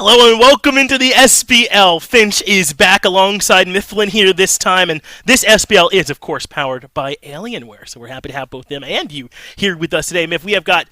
Hello and welcome into the SBL. Finch is back alongside Mifflin here this time, and this SBL is, of course, powered by Alienware. So we're happy to have both them and you here with us today. Miff, we have got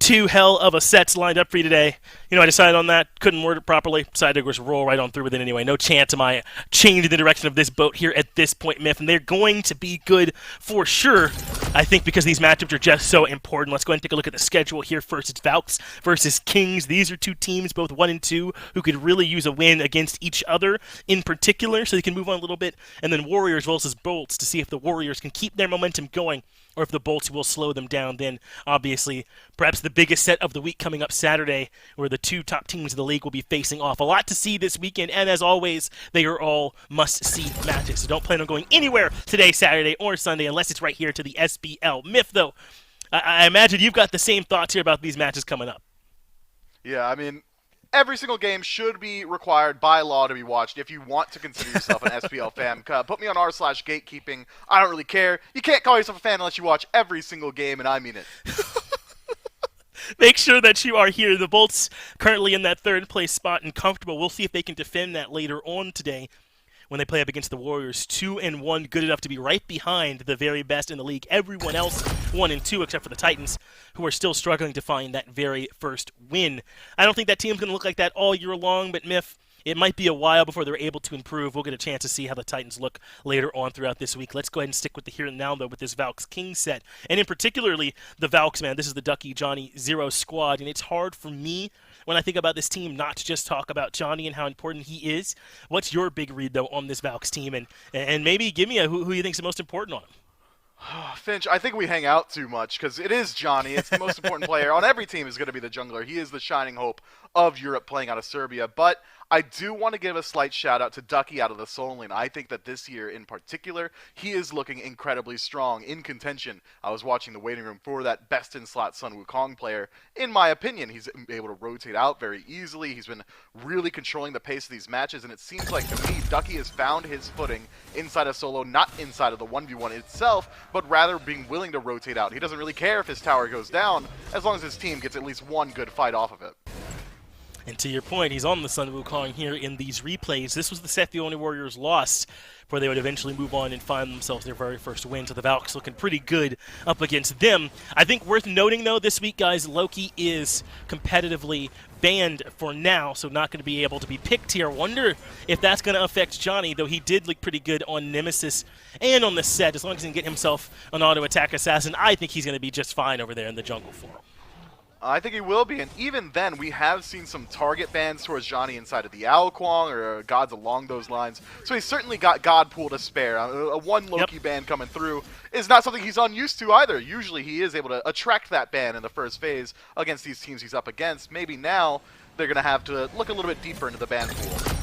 two hell of a sets lined up for you today. You know, I decided on that, couldn't word it properly, decided to just roll right on through with it anyway. No chance am I changing the direction of this boat here at this point, Miff, and they're going to be good for sure. I think because these matchups are just so important. Let's go ahead and take a look at the schedule here first. It's Valks versus Kings. These are two teams, both 1 and 2, who could really use a win against each other in particular, so they can move on a little bit. And then Warriors versus Bolts to see if the Warriors can keep their momentum going or if the Bolts will slow them down. Then, obviously, perhaps the biggest set of the week coming up Saturday, where the two top teams of the league will be facing off. A lot to see this weekend, and as always, they are all must-see matches. So don't plan on going anywhere today, Saturday, or Sunday, unless it's right here to the SBL. Miff, though, I imagine you've got the same thoughts here about these matches coming up. Yeah, I mean, every single game should be required by law to be watched if you want to consider yourself an SPL fan. Put me on r/gatekeeping. I don't really care. You can't call yourself a fan unless you watch every single game, and I mean it. Make sure that you are here. The Bolts currently in that third place spot and comfortable. We'll see if they can defend that later on today when they play up against the Warriors. 2-1, good enough to be right behind the very best in the league. Everyone else 1-2 except for the Titans, who are still struggling to find that very first win. I don't think that team's going to look like that all year long, but Miff, it might be a while before they're able to improve. We'll get a chance to see how the Titans look later on throughout this week. Let's go ahead and stick with the here and now, though, with this Valks King set. And in particularly, the Valks, man, this is the Ducky, Johnny, Zero squad. And it's hard for me, when I think about this team, not to just talk about Johnny and how important he is. What's your big read, though, on this Valks team? And maybe give me who you think's the most important on him. Finch, I think we hang out too much because it is Johnny. It's the most important player on every team is going to be the jungler. He is the shining hope of Europe playing out of Serbia. But I do want to give a slight shout out to Ducky out of the Soul Lane. I think that this year in particular, he is looking incredibly strong in contention. I was watching the waiting room for that best in slot Sun Wukong player. In my opinion, he's able to rotate out very easily. He's been really controlling the pace of these matches, and it seems like to me, Ducky has found his footing inside of solo, not inside of the 1v1 itself, but rather being willing to rotate out. He doesn't really care if his tower goes down, as long as his team gets at least one good fight off of it. And to your point, he's on the Sun Wukong here in these replays. This was the set the only Warriors lost, where they would eventually move on and find themselves their very first win. So the Valks looking pretty good up against them. I think worth noting, though, this week, guys, Loki is competitively banned for now, so not going to be able to be picked here. Wonder if that's going to affect Johnny, though he did look pretty good on Nemesis and on the set. As long as he can get himself an auto-attack assassin, I think he's going to be just fine over there in the jungle for him. I think he will be, and even then, we have seen some target bans towards Johnny inside of the Owl Kwong or gods along those lines. So he's certainly got God Pool to spare. A one Loki ban coming through is not something he's unused to either. Usually he is able to attract that ban in the first phase against these teams he's up against. Maybe now they're going to have to look a little bit deeper into the ban pool.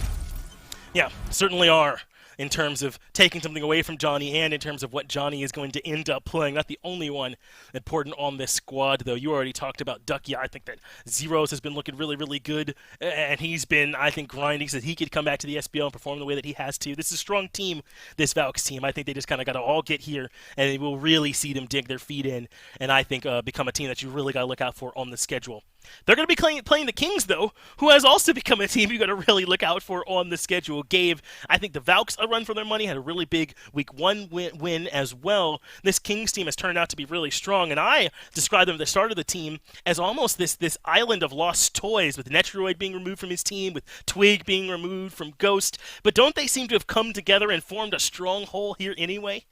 Yeah, certainly are. In terms of taking something away from Johnny and in terms of what Johnny is going to end up playing. Not the only one important on this squad, though. You already talked about Ducky. I think that Zeros has been looking really, really good, and he's been, I think, grinding so that he could come back to the SBL and perform the way that he has to. This is a strong team, this Valks team. I think they just kind of got to all get here, and we'll really see them dig their feet in, and I think become a team that you really got to look out for on the schedule. They're going to be playing the Kings, though, who has also become a team you got to really look out for on the schedule. Gave, I think, the Valks a run for their money, had a really big Week 1 win as well. This Kings team has turned out to be really strong, and I described them at the start of the team as almost this island of lost toys, with Netroid being removed from his team, with Twig being removed from Ghost. But don't they seem to have come together and formed a stronghold here anyway?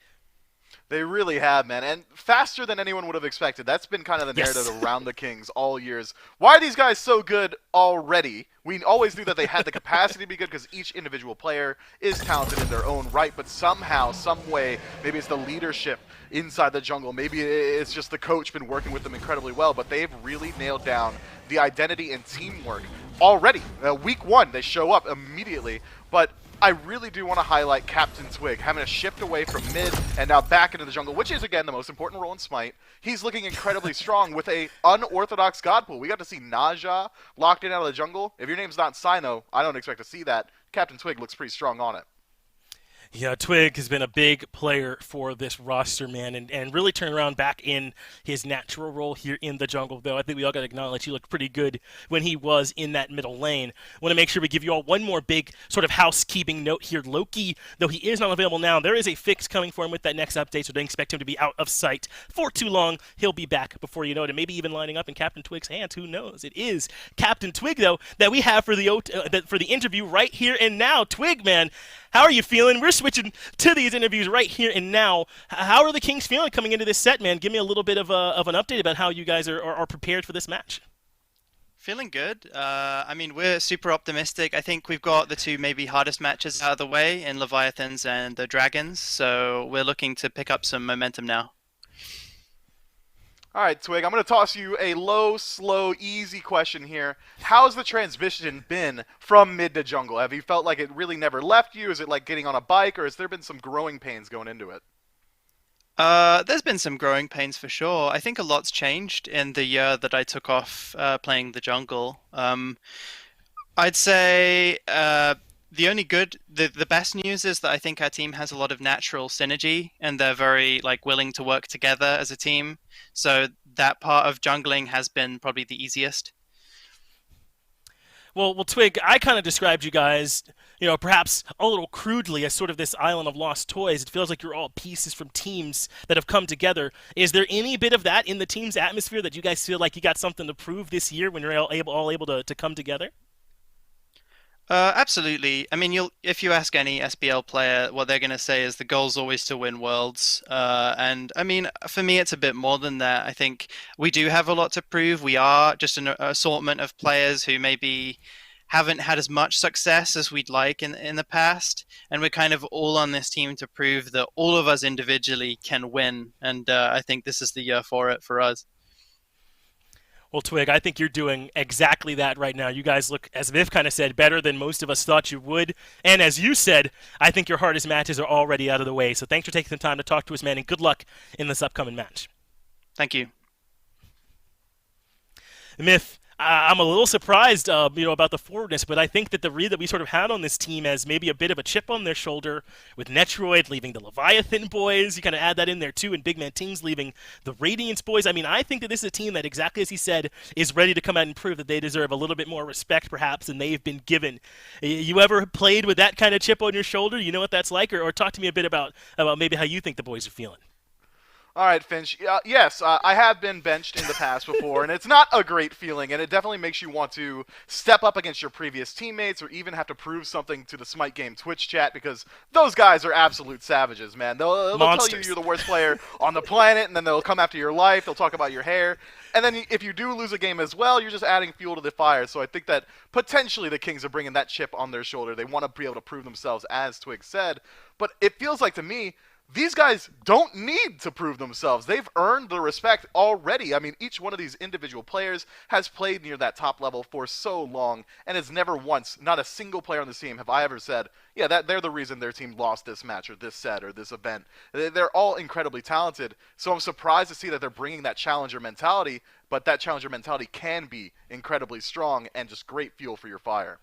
They really have, man, and faster than anyone would have expected. That's been kind of the narrative around the Kings all years. Why are these guys so good already? We always knew that they had the capacity to be good because each individual player is talented in their own right, but somehow, some way, maybe it's the leadership inside the jungle, maybe it's just the coach been working with them incredibly well, but they've really nailed down the identity and teamwork already. Week 1, they show up immediately, but I really do want to highlight Captain Twig, having a shift away from mid and now back into the jungle, which is, again, the most important role in Smite. He's looking incredibly strong with a unorthodox god pool. We got to see Naja locked in out of the jungle. If your name's not Sino, I don't expect to see that. Captain Twig looks pretty strong on it. Yeah, Twig has been a big player for this roster, man, and really turned around back in his natural role here in the jungle, though. I think we all got to acknowledge he looked pretty good when he was in that middle lane. Want to make sure we give you all one more big sort of housekeeping note here. Loki, though he is not available now, there is a fix coming for him with that next update, so don't expect him to be out of sight for too long. He'll be back before you know it, and maybe even lining up in Captain Twig's hands. Who knows? It is Captain Twig, though, that we have for the interview right here and now. Twig, man, how are you feeling? We're switching to these interviews right here and now. How are the Kings feeling coming into this set, man? Give me a little bit of an update about how you guys are prepared for this match. Feeling good. I mean, we're super optimistic. I think we've got the two maybe hardest matches out of the way in Leviathans and the Dragons, so we're looking to pick up some momentum now. All right, Twig, I'm going to toss you a low, slow, easy question here. How's the transition been from mid to jungle? Have you felt like it really never left you? Is it like getting on a bike, or has there been some growing pains going into it? There's been some growing pains for sure. I think a lot's changed in the year that I took off playing the jungle. I'd say the best news is that I think our team has a lot of natural synergy, and they're very like willing to work together as a team. So that part of jungling has been probably the easiest. Well, Twig, I kind of described you guys, perhaps a little crudely as sort of this island of lost toys. It feels like you're all pieces from teams that have come together. Is there any bit of that in the team's atmosphere that you guys feel like you got something to prove this year when you're all able to come together? Absolutely. I mean, if you ask any SBL player, what they're going to say is the goal's always to win worlds. And I mean, for me, it's a bit more than that. I think we do have a lot to prove. We are just an assortment of players who maybe haven't had as much success as we'd like in the past, and we're kind of all on this team to prove that all of us individually can win. And I think this is the year for it for us. Well, Twig, I think you're doing exactly that right now. You guys look, as Viv kind of said, better than most of us thought you would. And as you said, I think your hardest matches are already out of the way. So thanks for taking the time to talk to us, man, and good luck in this upcoming match. Thank you. Myth, I'm a little surprised, about the forwardness, but I think that the read that we sort of had on this team as maybe a bit of a chip on their shoulder, with Netroid leaving the Leviathan boys, you kind of add that in there too, and Big Man Tings leaving the Radiance boys. I mean, I think that this is a team that, exactly as he said, is ready to come out and prove that they deserve a little bit more respect, perhaps, than they've been given. You ever played with that kind of chip on your shoulder? You know what that's like, or talk to me a bit about maybe how you think the boys are feeling. All right, Finch. Yes, I have been benched in the past before, and it's not a great feeling, and it definitely makes you want to step up against your previous teammates or even have to prove something to the Smite Game Twitch chat, because those guys are absolute savages, man. They'll tell you you're the worst player on the planet, and then they'll come after your life. They'll talk about your hair. And then if you do lose a game as well, you're just adding fuel to the fire. So I think that potentially the Kings are bringing that chip on their shoulder. They want to be able to prove themselves, as Twig said. But it feels like to me, these guys don't need to prove themselves. They've earned the respect already. I mean, each one of these individual players has played near that top level for so long, and it's never once, not a single player on the team, have I ever said, yeah, that they're the reason their team lost this match or this set or this event. They're all incredibly talented, so I'm surprised to see that they're bringing that challenger mentality, but that challenger mentality can be incredibly strong and just great fuel for your fire.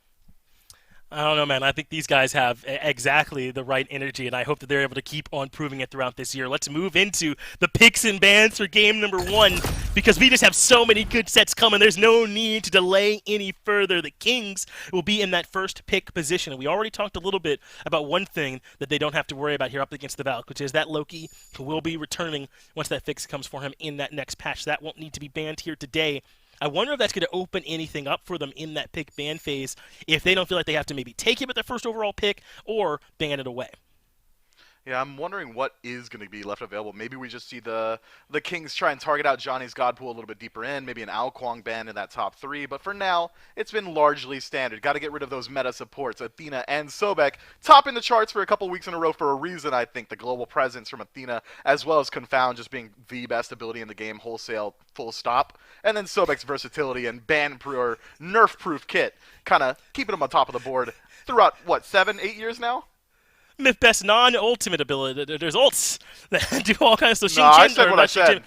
I don't know, man. I think these guys have exactly the right energy, and I hope that they're able to keep on proving it throughout this year. Let's move into the picks and bans for game number 1, because we just have so many good sets coming. There's no need to delay any further. The Kings will be in that first pick position, and we already talked a little bit about one thing that they don't have to worry about here up against the Valk, which is that Loki, who will be returning once that fix comes for him in that next patch. That won't need to be banned here today. I wonder if that's going to open anything up for them in that pick ban phase if they don't feel like they have to maybe take it with their first overall pick or ban it away. Yeah, I'm wondering what is going to be left available. Maybe we just see the Kings try and target out Johnny's God Pool a little bit deeper in, maybe an Ao Kuang ban in that top 3. But for now, it's been largely standard. Got to get rid of those meta supports, Athena and Sobek, topping the charts for a couple weeks in a row for a reason, I think. The global presence from Athena, as well as Confound just being the best ability in the game, wholesale, full stop. And then Sobek's versatility and ban-proof or nerf-proof kit, kind of keeping him on top of the board throughout, 7, 8 years now? Myth best non-ultimate ability. There's ults that do all kinds of No, I said what I said.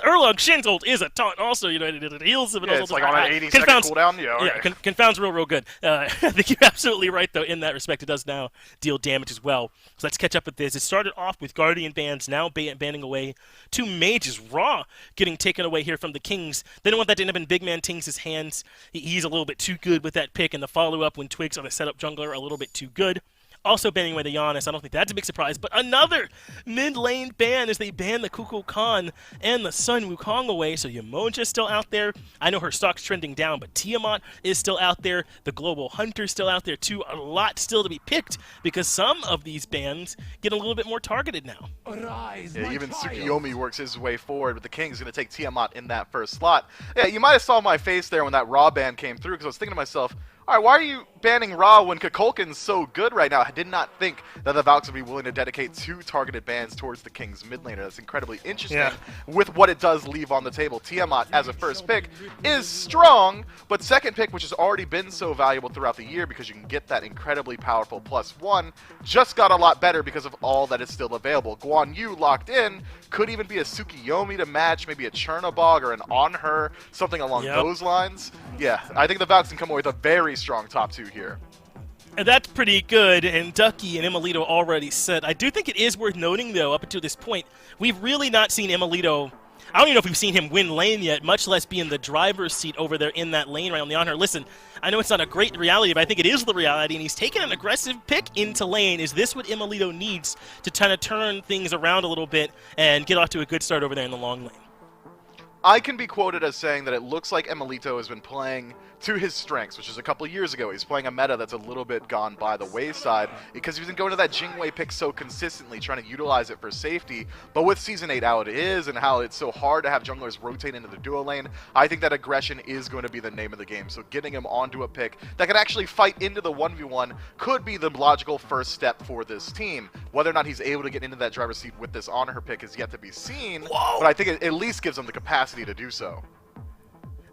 Erlong Shin's ult is a taunt also, it heals him. Yeah, it's like on an 80-second cooldown. Yeah, okay. Confound's real good. I think you're absolutely right, though, in that respect. It does now deal damage as well. So let's catch up with this. It started off with Guardian bans, now banning away 2 mages. Raw getting taken away here from the Kings. They don't want that to end up in Big Man Ting's hands. He's a little bit too good with that pick, and the follow-up when Twig's on the setup jungler a little bit too good. Also banning away the Giannis. I don't think that's a big surprise, but another mid-lane ban as they ban the Kukulkan and the Sun Wukong away. So Yemoja's still out there. I know her stock's trending down, but Tiamat is still out there. The Global Hunter's still out there too. A lot still to be picked because some of these bans get a little bit more targeted now. Yeah, even Tsukiyomi works his way forward, but the King's going to take Tiamat in that first slot. Yeah, you might have saw my face there when that Raw ban came through because I was thinking to myself, all right, why are you banning Ra when Kukulkan's so good right now? I did not think that the Valks would be willing to dedicate 2 targeted bans towards the King's mid laner. That's incredibly interesting with what it does leave on the table. Tiamat, as a first pick, is strong, but second pick, which has already been so valuable throughout the year because you can get that incredibly powerful +1, just got a lot better because of all that is still available. Guan Yu locked in, could even be a Tsukiyomi to match, maybe a Chernobog or an On Her, something along those lines. Yeah, I think the Valks can come away with a very strong top 2 here. And that's pretty good, and Ducky and Emilito already said. I do think it is worth noting, though, up until this point, we've really not seen Emilito. I don't even know if we've seen him win lane yet, much less be in the driver's seat over there in that lane right on the honor. Listen, I know it's not a great reality, but I think it is the reality, and he's taken an aggressive pick into lane. Is this what Emilito needs to kind of turn things around a little bit and get off to a good start over there in the long lane? I can be quoted as saying that it looks like Emilito has been playing to his strengths, which is a couple years ago. He's playing a meta that's a little bit gone by the wayside because he's been going to that Jingwei pick so consistently, trying to utilize it for safety. But with Season 8 how it is and how it's so hard to have junglers rotate into the duo lane, I think that aggression is going to be the name of the game. So getting him onto a pick that can actually fight into the 1v1 could be the logical first step for this team. Whether or not he's able to get into that driver's seat with this On Her pick is yet to be seen, but I think it at least gives him the capacity to do so.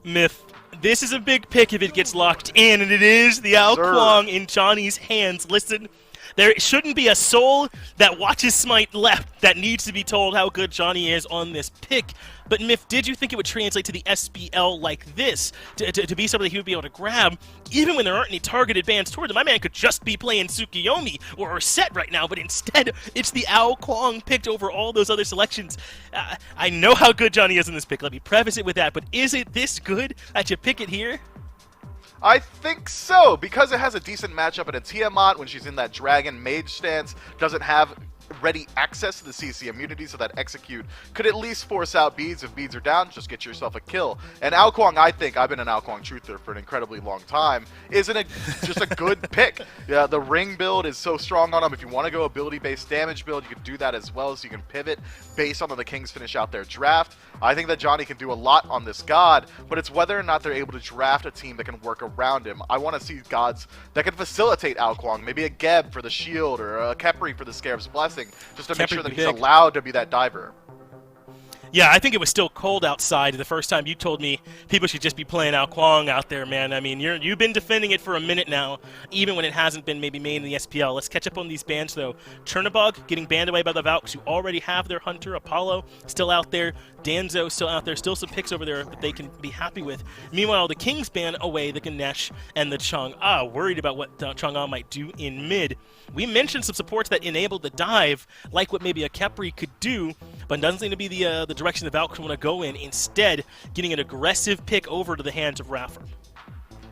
Myth. This is a big pick if it gets locked in, and it is the Ao Kuang in Johnny's hands. Listen, there shouldn't be a soul that watches Smite left that needs to be told how good Johnny is on this pick. But Myth, did you think it would translate to the SPL like this, to be something he would be able to grab, even when there aren't any targeted bans toward him? My man could just be playing Tsukiyomi or Set right now, but instead it's the Ao Kuang picked over all those other selections. I know how good Johnny is in this pick. Let me preface it with that, but is it this good that you pick it here? I think so, because it has a decent matchup, and a Tiamat, when she's in that Dragon Mage stance, doesn't have ready access to the CC immunity, so that execute could at least force out beads. If beads are down, just get yourself a kill. And Ao Kuang, I think, I've been an Ao Kuang truther for an incredibly long time, isn't it just a good pick? Yeah, the ring build is so strong on him. If you want to go ability-based damage build, you can do that as well, so you can pivot based on how the Kings finish out their draft. I think that Johnny can do a lot on this god, but it's whether or not they're able to draft a team that can work around him. I want to see gods that can facilitate Ao Kuang, maybe a Geb for the shield or a Khepri for the Scarab's Blessing, just to make sure that he's allowed to be that diver. Yeah, I think it was still cold outside the first time you told me people should just be playing Ao Kuang out there, man. I mean, you've been defending it for a minute now, even when it hasn't been maybe made in the SPL. Let's catch up on these bans, though. Chernobog getting banned away by the Valks, who already have their Hunter. Apollo still out there. Danzo still out there. Still some picks over there that they can be happy with. Meanwhile, the Kings ban away the Ganesh and the Chang'e. Worried about what Chang'e might do in mid. We mentioned some supports that enabled the dive, like what maybe a Khepri could do, but it doesn't seem to be the direction the Valks want to go in. Instead, getting an aggressive pick over to the hands of Raffer.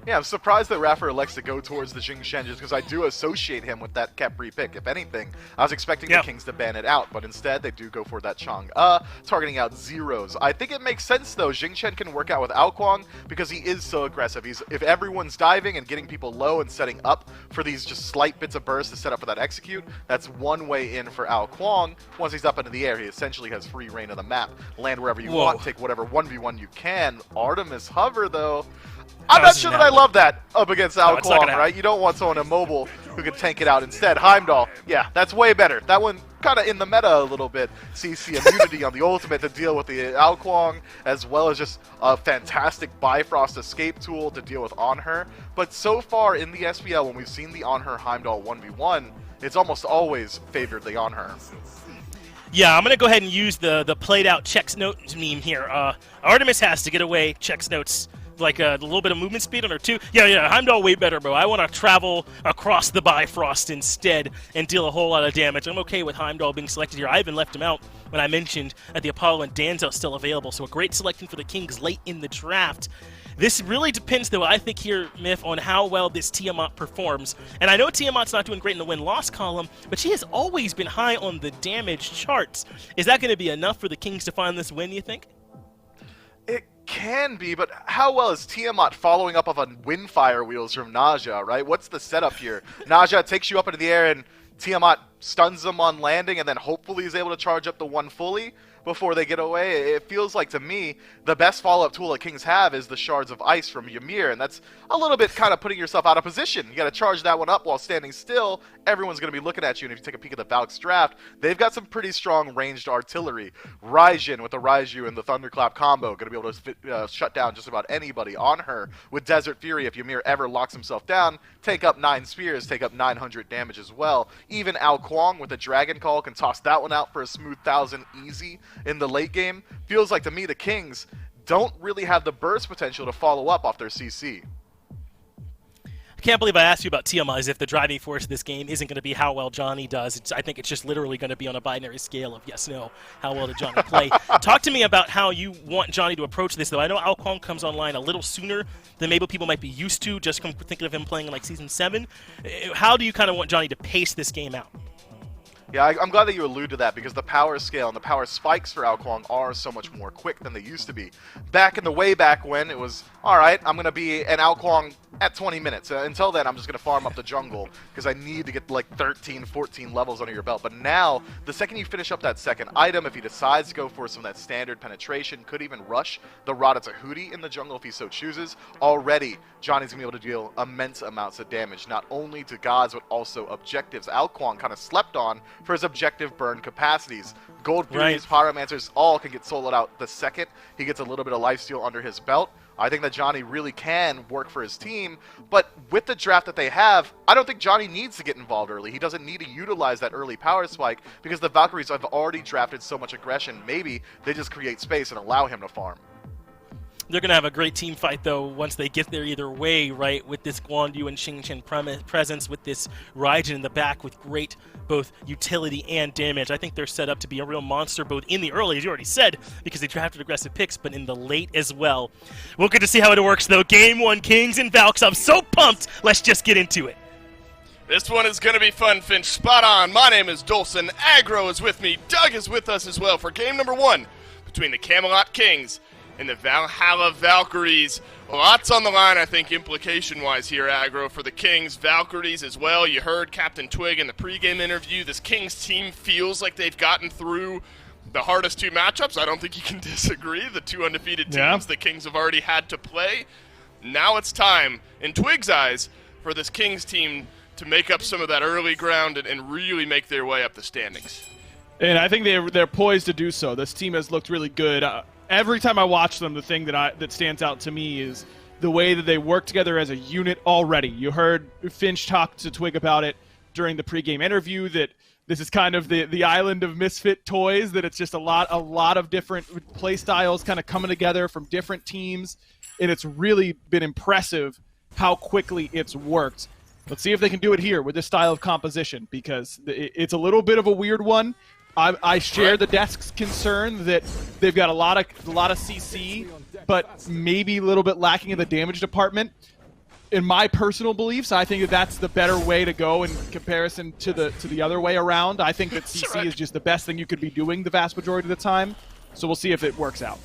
Yeah, I'm surprised that Raffer elects to go towards the Jing Shen just because I do associate him with that Khepri pick. If anything, I was expecting the Kings to ban it out, but instead they do go for that Chang'e, targeting out zeros. I think it makes sense, though. Jing Shen can work out with Ao Kuang because he is so aggressive. If everyone's diving and getting people low and setting up for these just slight bits of burst to set up for that execute, that's one way in for Ao Kuang. Once he's up into the air, he essentially has free reign of the map. Land wherever you want, take whatever 1v1 you can. Artemis Hover, though, I'm not sure that I love that up against Ao Kuang, right? You don't want someone immobile who can tank it out. Instead, Heimdall, yeah, that's way better. That one kind of in the meta a little bit. CC immunity on the ultimate to deal with the Ao Kuang, as well as just a fantastic Bifrost escape tool to deal with on her. But so far in the SPL, when we've seen the on her Heimdall 1v1, it's almost always favored the on her. Yeah, I'm going to go ahead and use the played out checks note meme here. Artemis has to get away, checks notes, like a little bit of movement speed on her too. Yeah, Heimdall way better, bro. I want to travel across the Bifrost instead and deal a whole lot of damage. I'm okay with Heimdall being selected here. I even left him out when I mentioned that the Apollo and Danzo still available, so a great selection for the Kings late in the draft. This really depends, though, I think here, Myth, on how well this Tiamat performs. And I know Tiamat's not doing great in the win-loss column, but she has always been high on the damage charts. Is that going to be enough for the Kings to find this win, you think? It can be, but how well is Tiamat following up on Windfire wheels from Naja, right? What's the setup here? Naja takes you up into the air and Tiamat stuns them on landing and then hopefully is able to charge up the one fully before they get away. It feels like, to me, the best follow-up tool that Kings have is the Shards of Ice from Ymir, and that's a little bit kind of putting yourself out of position. You got to charge that one up while standing still. Everyone's going to be looking at you, and if you take a peek at the Valk's draft, they've got some pretty strong ranged artillery. Raijin with the Raiju and the Thunderclap combo, going to be able to shut down just about anybody on her. With Desert Fury, if Ymir ever locks himself down, take up 9 spears, take up 900 damage as well. Even Ao Kuang with the Dragon Call can toss that one out for a smooth 1,000 easy in the late game. Feels like, to me, the Kings don't really have the burst potential to follow up off their CC. I can't believe I asked you about Tiamat as if the driving force of this game isn't going to be how well Johnny does. I think it's just literally going to be on a binary scale of yes, no. How well did Johnny play? Talk to me about how you want Johnny to approach this, though. I know Ao Kuang comes online a little sooner than maybe people might be used to, just from thinking of him playing in like Season 7. How do you kind of want Johnny to pace this game out? Yeah, I'm glad that you allude to that, because the power scale and the power spikes for Ao Kuang are so much more quick than they used to be. Back in the way back when it was, alright, I'm going to be an Ao Kuang at 20 minutes. Until then, I'm just going to farm up the jungle, because I need to get like 13, 14 levels under your belt. But now, the second you finish up that second item, if he decides to go for some of that standard penetration, could even rush the Ratatouille in the jungle if he so chooses, already Johnny's going to be able to deal immense amounts of damage, not only to gods, but also objectives. Ao Kuang kind of slept on for his objective burn capacities. Gold Furies, Pyromancers, all can get soloed out the second he gets a little bit of lifesteal under his belt. I think that Johnny really can work for his team, but with the draft that they have, I don't think Johnny needs to get involved early. He doesn't need to utilize that early power spike because the Valkyries have already drafted so much aggression. Maybe they just create space and allow him to farm. They're going to have a great team fight, though, once they get there either way, right? With this Guan Yu and Xing Chen presence, with this Raijin in the back with great both utility and damage. I think they're set up to be a real monster, both in the early, as you already said, because they drafted aggressive picks, but in the late as well. We'll get to see how it works, though. Game 1, Kings and Valks. I'm so pumped. Let's just get into it. This one is going to be fun, Finch. Spot on. My name is Dolson. Aggro is with me. Doug is with us as well for game number 1 between the Camelot Kings and the Valhalla Valkyries. Lots on the line, I think, implication-wise here, Aggro, for the Kings. Valkyries as well. You heard Captain Twig in the pregame interview. This Kings team feels like they've gotten through the hardest 2 matchups. I don't think you can disagree. The 2 undefeated teams the Kings have already had to play. Now it's time, in Twig's eyes, for this Kings team to make up some of that early ground and really make their way up the standings. And I think they're poised to do so. This team has looked really good. Every time I watch them, the thing that stands out to me is the way that they work together as a unit already. You heard Finch talk to Twig about it during the pregame interview, that this is kind of the island of misfit toys, that it's just a lot of different play styles kind of coming together from different teams, and it's really been impressive how quickly it's worked. Let's see if they can do it here with this style of composition, because it's a little bit of a weird one. I share the desk's concern that they've got a lot of CC, but maybe a little bit lacking in the damage department. In my personal beliefs, I think that's the better way to go in comparison to the other way around. I think that CC is just the best thing you could be doing the vast majority of the time. So we'll see if it works out.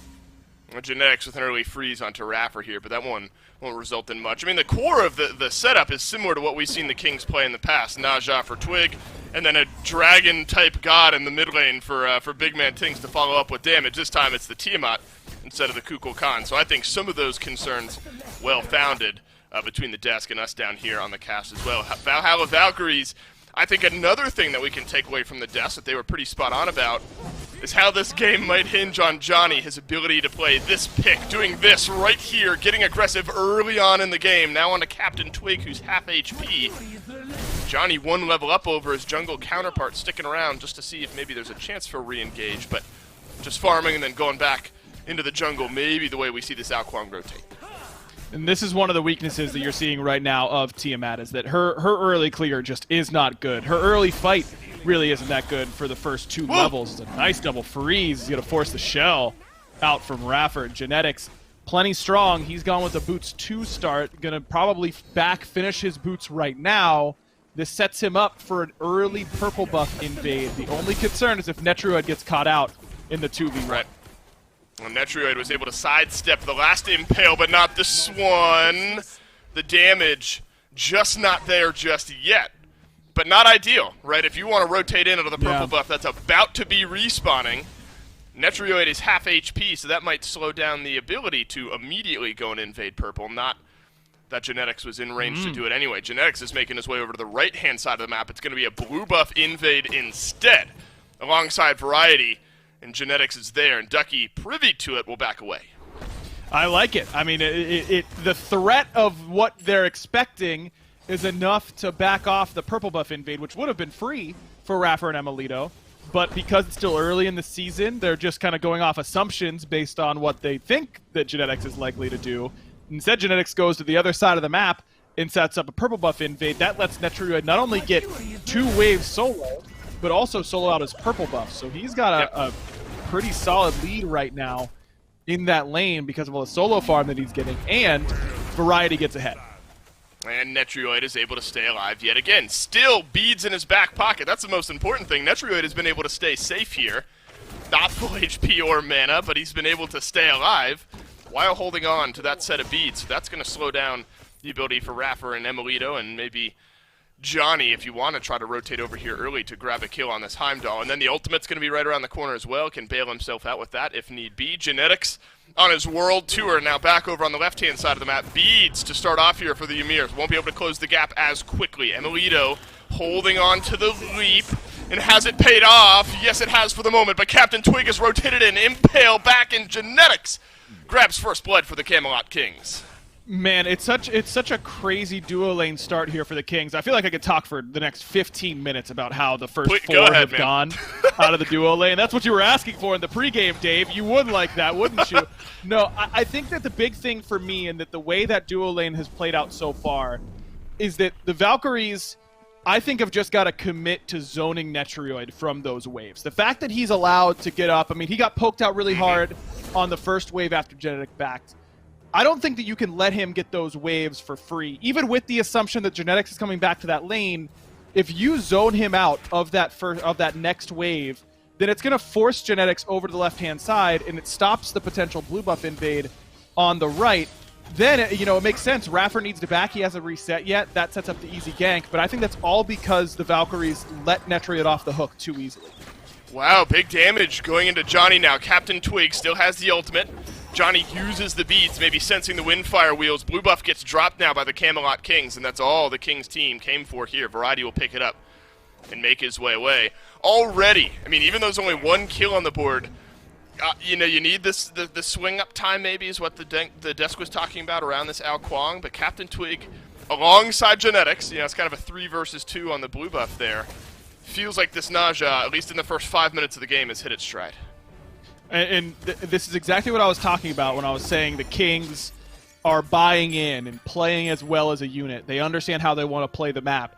Well, Genetics with an early freeze onto Raffer here, but that one won't result in much. I mean, the core of the setup is similar to what we've seen the Kings play in the past. Naja for Twig, and then a dragon-type god in the mid lane for big man Tings to follow up with damage. This time it's the Tiamat instead of the Kukulkan. So I think some of those concerns well-founded between the desk and us down here on the cast as well. Valhalla Valkyries, I think another thing that we can take away from the desk that they were pretty spot on about is how this game might hinge on Johnny, his ability to play this pick, doing this right here, getting aggressive early on in the game. Now on to Captain Twig, who's half HP. Johnny one level up over his jungle counterpart, sticking around just to see if maybe there's a chance for re-engage, but just farming and then going back into the jungle, maybe the way we see this Ao Kuang rotate. And this is one of the weaknesses that you're seeing right now of Tiamat, is that her early clear just is not good. Her early fight really isn't that good for the first 2 levels. It's a nice double freeze. He's going to force the shell out from Raffer. Genetics, plenty strong. He's gone with the boots 2 start. Going to probably finish his boots right now. This sets him up for an early purple buff invade. The only concern is if Netrioid gets caught out in the 2v1. Right. Well, Netrioid was able to sidestep the last impale, but not this one. The damage just not there just yet. But not ideal, right? If you want to rotate in onto the purple buff that's about to be respawning, Netrioid is half HP, so that might slow down the ability to immediately go and invade purple. Not that Genetics was in range to do it anyway. Genetics is making his way over to the right-hand side of the map. It's going to be a blue buff invade instead, alongside Variety. And Genetics is there, and Ducky, privy to it, will back away. I like it. I mean, the threat of what they're expecting is enough to back off the purple buff invade, which would have been free for Raffer and Emilito. But because it's still early in the season, they're just kind of going off assumptions based on what they think that Genetics is likely to do. Instead, Genetics goes to the other side of the map and sets up a purple buff invade. That lets Netrioid not only get 2 waves solo, but also solo out his purple buff. So he's got a pretty solid lead right now in that lane because of all the solo farm that he's getting, and Variety gets ahead. And Netrioid is able to stay alive yet again. Still beads in his back pocket. That's the most important thing. Netrioid has been able to stay safe here. Not full HP or mana, but he's been able to stay alive while holding on to that set of beads. So that's going to slow down the ability for Raffer and Emilito and maybe Johnny, if you want to try to rotate over here early to grab a kill on this Heimdall. And then the ultimate's going to be right around the corner as well. Can bail himself out with that if need be. Genetics on his world tour, now back over on the left-hand side of the map. Beads to start off here for the Ymirs. Won't be able to close the gap as quickly. Emilito holding on to the leap. And has it paid off? Yes, it has for the moment, but Captain Twig is rotated in. Impale back in Genetics. Grabs first blood for the Camelot Kings. Man, it's such a crazy duo lane start here for the Kings. I feel like I could talk for the next 15 minutes about how the first 4 have gone out of the duo lane. That's what you were asking for in the pregame, Dave. You would like that, wouldn't you? No, I think that the big thing for me, and that the way that duo lane has played out so far, is that the Valkyries, I think, have just got to commit to zoning Netrioid from those waves. The fact that he's allowed to get up, I mean, he got poked out really hard on the first wave after Genetic backed. I don't think that you can let him get those waves for free. Even with the assumption that Genetics is coming back to that lane, if you zone him out of that next wave, then it's going to force Genetics over to the left-hand side, and it stops the potential blue buff invade on the right. Then, it makes sense. Raffer needs to back. He hasn't reset yet. That sets up the easy gank, but I think that's all because the Valkyries let Netrioid off the hook too easily. Wow, big damage going into Johnny now. Captain Twig still has the ultimate. Johnny uses the beads, maybe sensing the windfire wheels. Blue buff gets dropped now by the Camelot Kings, and that's all the Kings team came for here. Variety will pick it up and make his way away. Already, I mean, even though there's only 1 kill on the board, you need the swing up time maybe is what the desk was talking about around this Ao Kuang, but Captain Twig alongside Genetics, it's kind of a 3 versus 2 on the blue buff there. Feels like this Naja, at least in the first 5 minutes of the game, has hit its stride. And this is exactly what I was talking about when I was saying the Kings are buying in and playing as well as a unit. They understand how they want to play the map.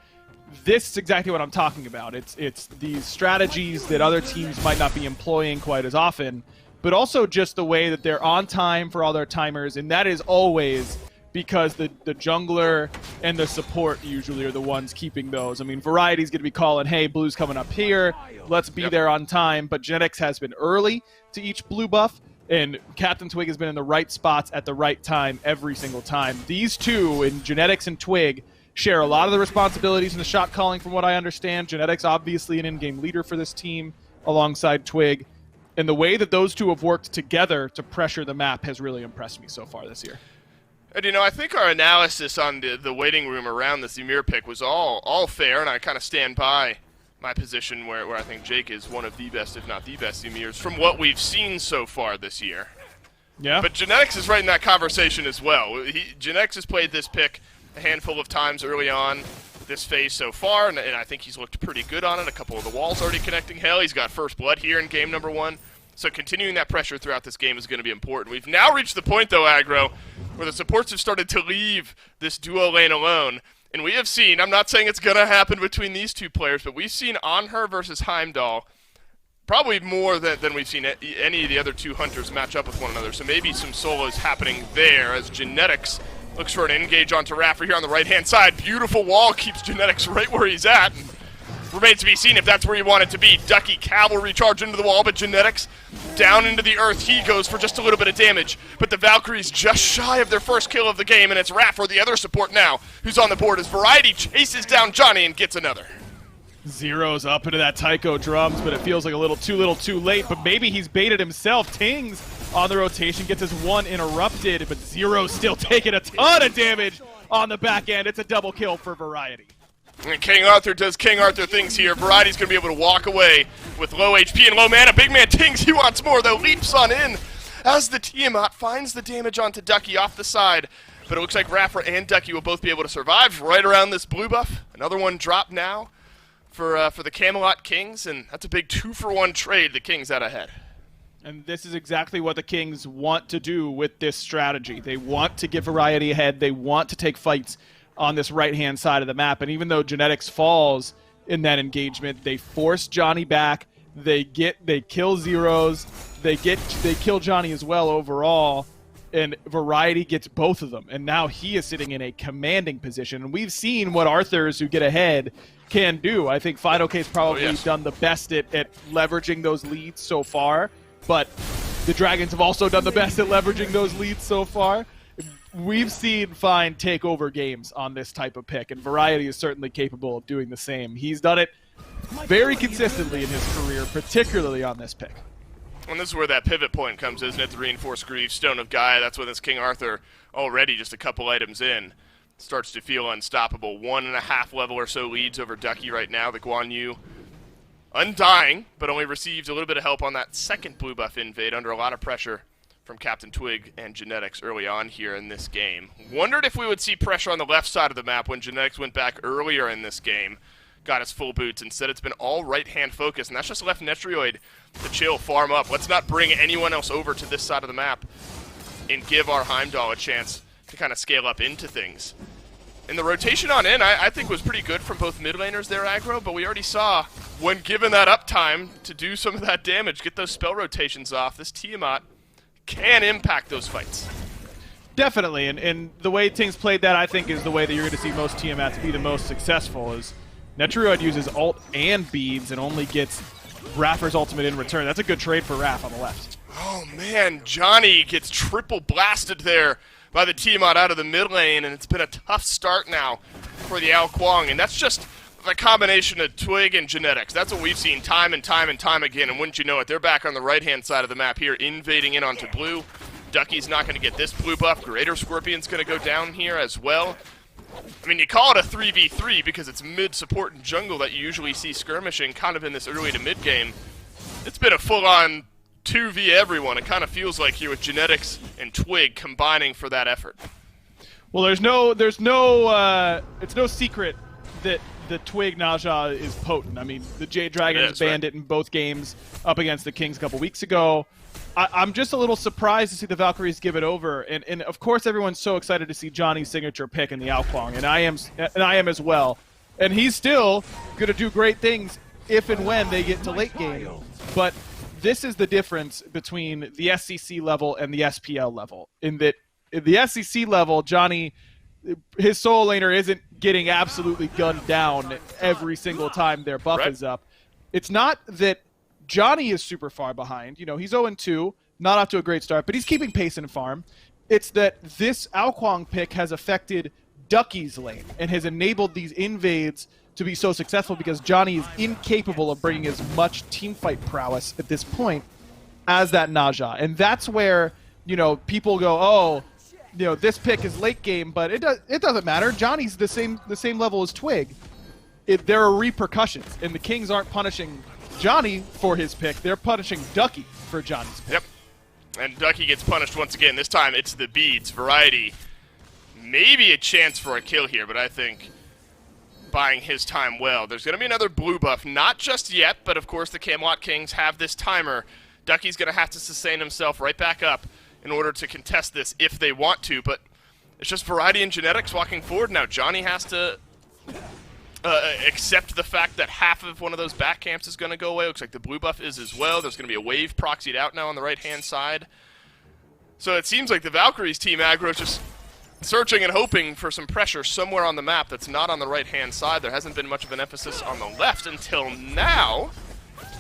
This is exactly what I'm talking about. It's these strategies that other teams might not be employing quite as often, but also just the way that they're on time for all their timers, and that is always because the jungler and the support usually are the ones keeping those. I mean, Variety's going to be calling, hey, blue's coming up here, let's be there on time, but Genetics has been early to each blue buff, and Captain Twig has been in the right spots at the right time every single time. These two, in Genetics and Twig, share a lot of the responsibilities in the shot calling from what I understand. Genetics obviously an in-game leader for this team alongside Twig, and the way that those two have worked together to pressure the map has really impressed me so far this year. And I think our analysis on the waiting room around the Ymir pick was all fair, and I kind of stand by my position where I think Jake is one of the best, if not the best, Ymirs from what we've seen so far this year. Yeah. But Genetics is right in that conversation as well. Genetics has played this pick a handful of times early on this phase so far, and I think he's looked pretty good on it. A couple of the walls already connecting. Hell, he's got first blood here in game number 1. So continuing that pressure throughout this game is going to be important. We've now reached the point, though, Aggro, where the supports have started to leave this duo lane alone. And we have seen, I'm not saying it's going to happen between these two players, but we've seen Anher versus Heimdall probably more than we've seen any of the other two hunters match up with one another. So maybe some solos happening there as Genetics looks for an engage onto Raffer here on the right-hand side. Beautiful wall keeps Genetics right where he's at. And remains to be seen if that's where you want it to be. Ducky cavalry charge into the wall, but Genetics down into the earth. He goes for just a little bit of damage. But the Valkyries just shy of their first kill of the game, and it's Raffer, the other support now, who's on the board as Variety chases down Johnny and gets another. Zero's up into that Taiko drums, but it feels like a little too late. But maybe he's baited himself. Tings on the rotation gets his one interrupted, but Zero's still taking a ton of damage on the back end. It's a double kill for Variety. And King Arthur does King Arthur things here. Variety's going to be able to walk away with low HP and low mana. Big man Tings, he wants more, though. Leaps on in as the Tiamat finds the damage onto Ducky off the side. But it looks like Raffer and Ducky will both be able to survive right around this blue buff. Another one dropped now for the Camelot Kings, and that's a big 2-for-1 trade. The Kings out ahead. And this is exactly what the Kings want to do with this strategy. They want to get Variety ahead. They want to take fights on this right-hand side of the map. And even though Genetics falls in that engagement, they force Johnny back. They kill Zeros. They kill Johnny as well overall. And Variety gets both of them. And now he is sitting in a commanding position. And we've seen what Arthurs who get ahead can do. I think Final K's probably done the best at leveraging those leads so far. But the Dragons have also done the best at leveraging those leads so far. We've seen Fine take over games on this type of pick, and Variety is certainly capable of doing the same. He's done it very consistently in his career, particularly on this pick. And this is where that pivot point comes, isn't it? The Reinforced Greaves, Stone of Gaia. That's when this King Arthur, already just a couple items in, starts to feel unstoppable. 1.5 level or so leads over Ducky right now. The Guan Yu undying, but only received a little bit of help on that second blue buff invade under a lot of pressure from Captain Twig and Genetics early on here in this game. Wondered if we would see pressure on the left side of the map when Genetics went back earlier in this game, got his full boots. Instead, it's been all right-hand focus, and that's just left Netrioid to chill, farm up. Let's not bring anyone else over to this side of the map and give our Heimdall a chance to kind of scale up into things. And the rotation on in, I think, was pretty good from both mid laners there, Aggro, but we already saw when given that uptime to do some of that damage, get those spell rotations off, this Tiamat can impact those fights. Definitely, and the way Tings played that, I think, is the way that you're going to see most Tiamats be the most successful, is Netrioid uses ult and beads and only gets Raffer's ultimate in return. That's a good trade for Raff on the left. Oh man, Johnny gets triple blasted there by the Tiamat out of the mid lane, and it's been a tough start now for the Ao Kuang, and that's just the combination of Twig and Genetics. That's what we've seen time and time and time again, and wouldn't you know it, they're back on the right-hand side of the map here, invading in onto blue. Ducky's not going to get this blue buff. Greater Scorpion's going to go down here as well. I mean, you call it a 3v3 because it's mid-support and jungle that you usually see skirmishing kind of in this early to mid-game. It's been a full-on 2v everyone. It kind of feels like here with Genetics and Twig combining for that effort. Well, it's no secret that the Twig Naja is potent. I mean, the Jade Dragons banned it in both games up against the Kings a couple weeks ago. I'm just a little surprised to see the Valkyries give it over, and of course everyone's so excited to see Johnny's signature pick in the Ao Kuang, and I am as well. And he's still going to do great things if and when they get to late game. But this is the difference between the SCC level and the SPL level, in that in the SCC level, Johnny, his solo laner isn't getting absolutely gunned down every single time their buff is up. It's not that Johnny is super far behind. You know, he's 0-2, not off to a great start, but he's keeping pace in farm. It's that this Ao Kuang pick has affected Ducky's lane and has enabled these invades to be so successful because Johnny is incapable of bringing as much teamfight prowess at this point as that Naja. And that's where, you know, people go, oh, this pick is late game, but it doesn't matter. Johnny's the same level as Twig. There are repercussions, and the Kings aren't punishing Johnny for his pick. They're punishing Ducky for Johnny's pick. Yep. And Ducky gets punished once again. This time it's the beads. Variety, maybe a chance for a kill here, but I think buying his time well. There's going to be another blue buff. Not just yet, but of course the Camelot Kings have this timer. Ducky's going to have to sustain himself right back up in order to contest this if they want to, but it's just Variety and Genetics walking forward now. Johnny has to accept the fact that half of one of those back camps is going to go away. Looks like the blue buff is as well. There's going to be a wave proxied out now on the right-hand side. So it seems like the Valkyries team aggro is just searching and hoping for some pressure somewhere on the map that's not on the right-hand side. There hasn't been much of an emphasis on the left until now,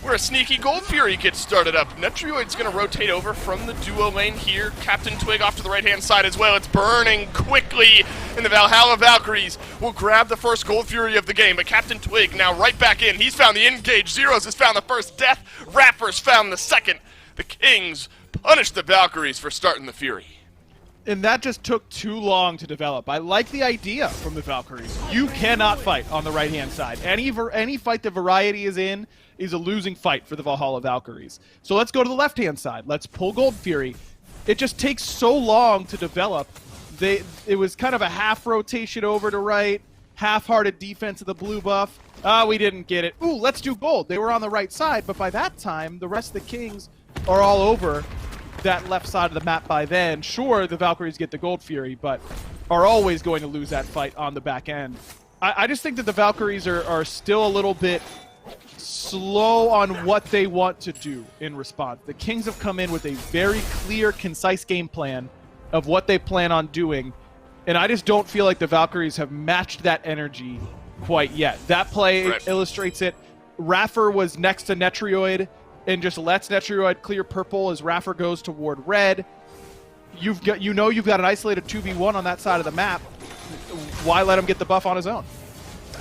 where a sneaky Gold Fury gets started up. Netrioid's going to rotate over from the duo lane here. Captain Twig off to the right-hand side as well. It's burning quickly, and the Valhalla Valkyries will grab the first Gold Fury of the game. But Captain Twig now right back in. He's found the engage. Zeros has found the first death. Rapper's found the second. The Kings punish the Valkyries for starting the Fury. And that just took too long to develop. I like the idea from the Valkyries. You cannot fight on the right-hand side. Any fight that Variety is in is a losing fight for the Valhalla Valkyries. So let's go to the left-hand side. Let's pull Gold Fury. It just takes so long to develop. It was kind of a half rotation over to right, half-hearted defense of the blue buff. We didn't get it. Ooh, let's do gold. They were on the right side, but by that time, the rest of the Kings are all over that left side of the map by then. Sure, the Valkyries get the Gold Fury, but are always going to lose that fight on the back end. I just think that the Valkyries are still a little bit slow on what they want to do in response. The Kings have come in with a very clear, concise game plan of what they plan on doing, and I just don't feel like the Valkyries have matched that energy quite yet. That play illustrates it. Raffer was next to Netrioid and just lets Netrioid clear purple as Raffer goes toward red. You've got an isolated 2v1 on that side of the map. Why let him get the buff on his own?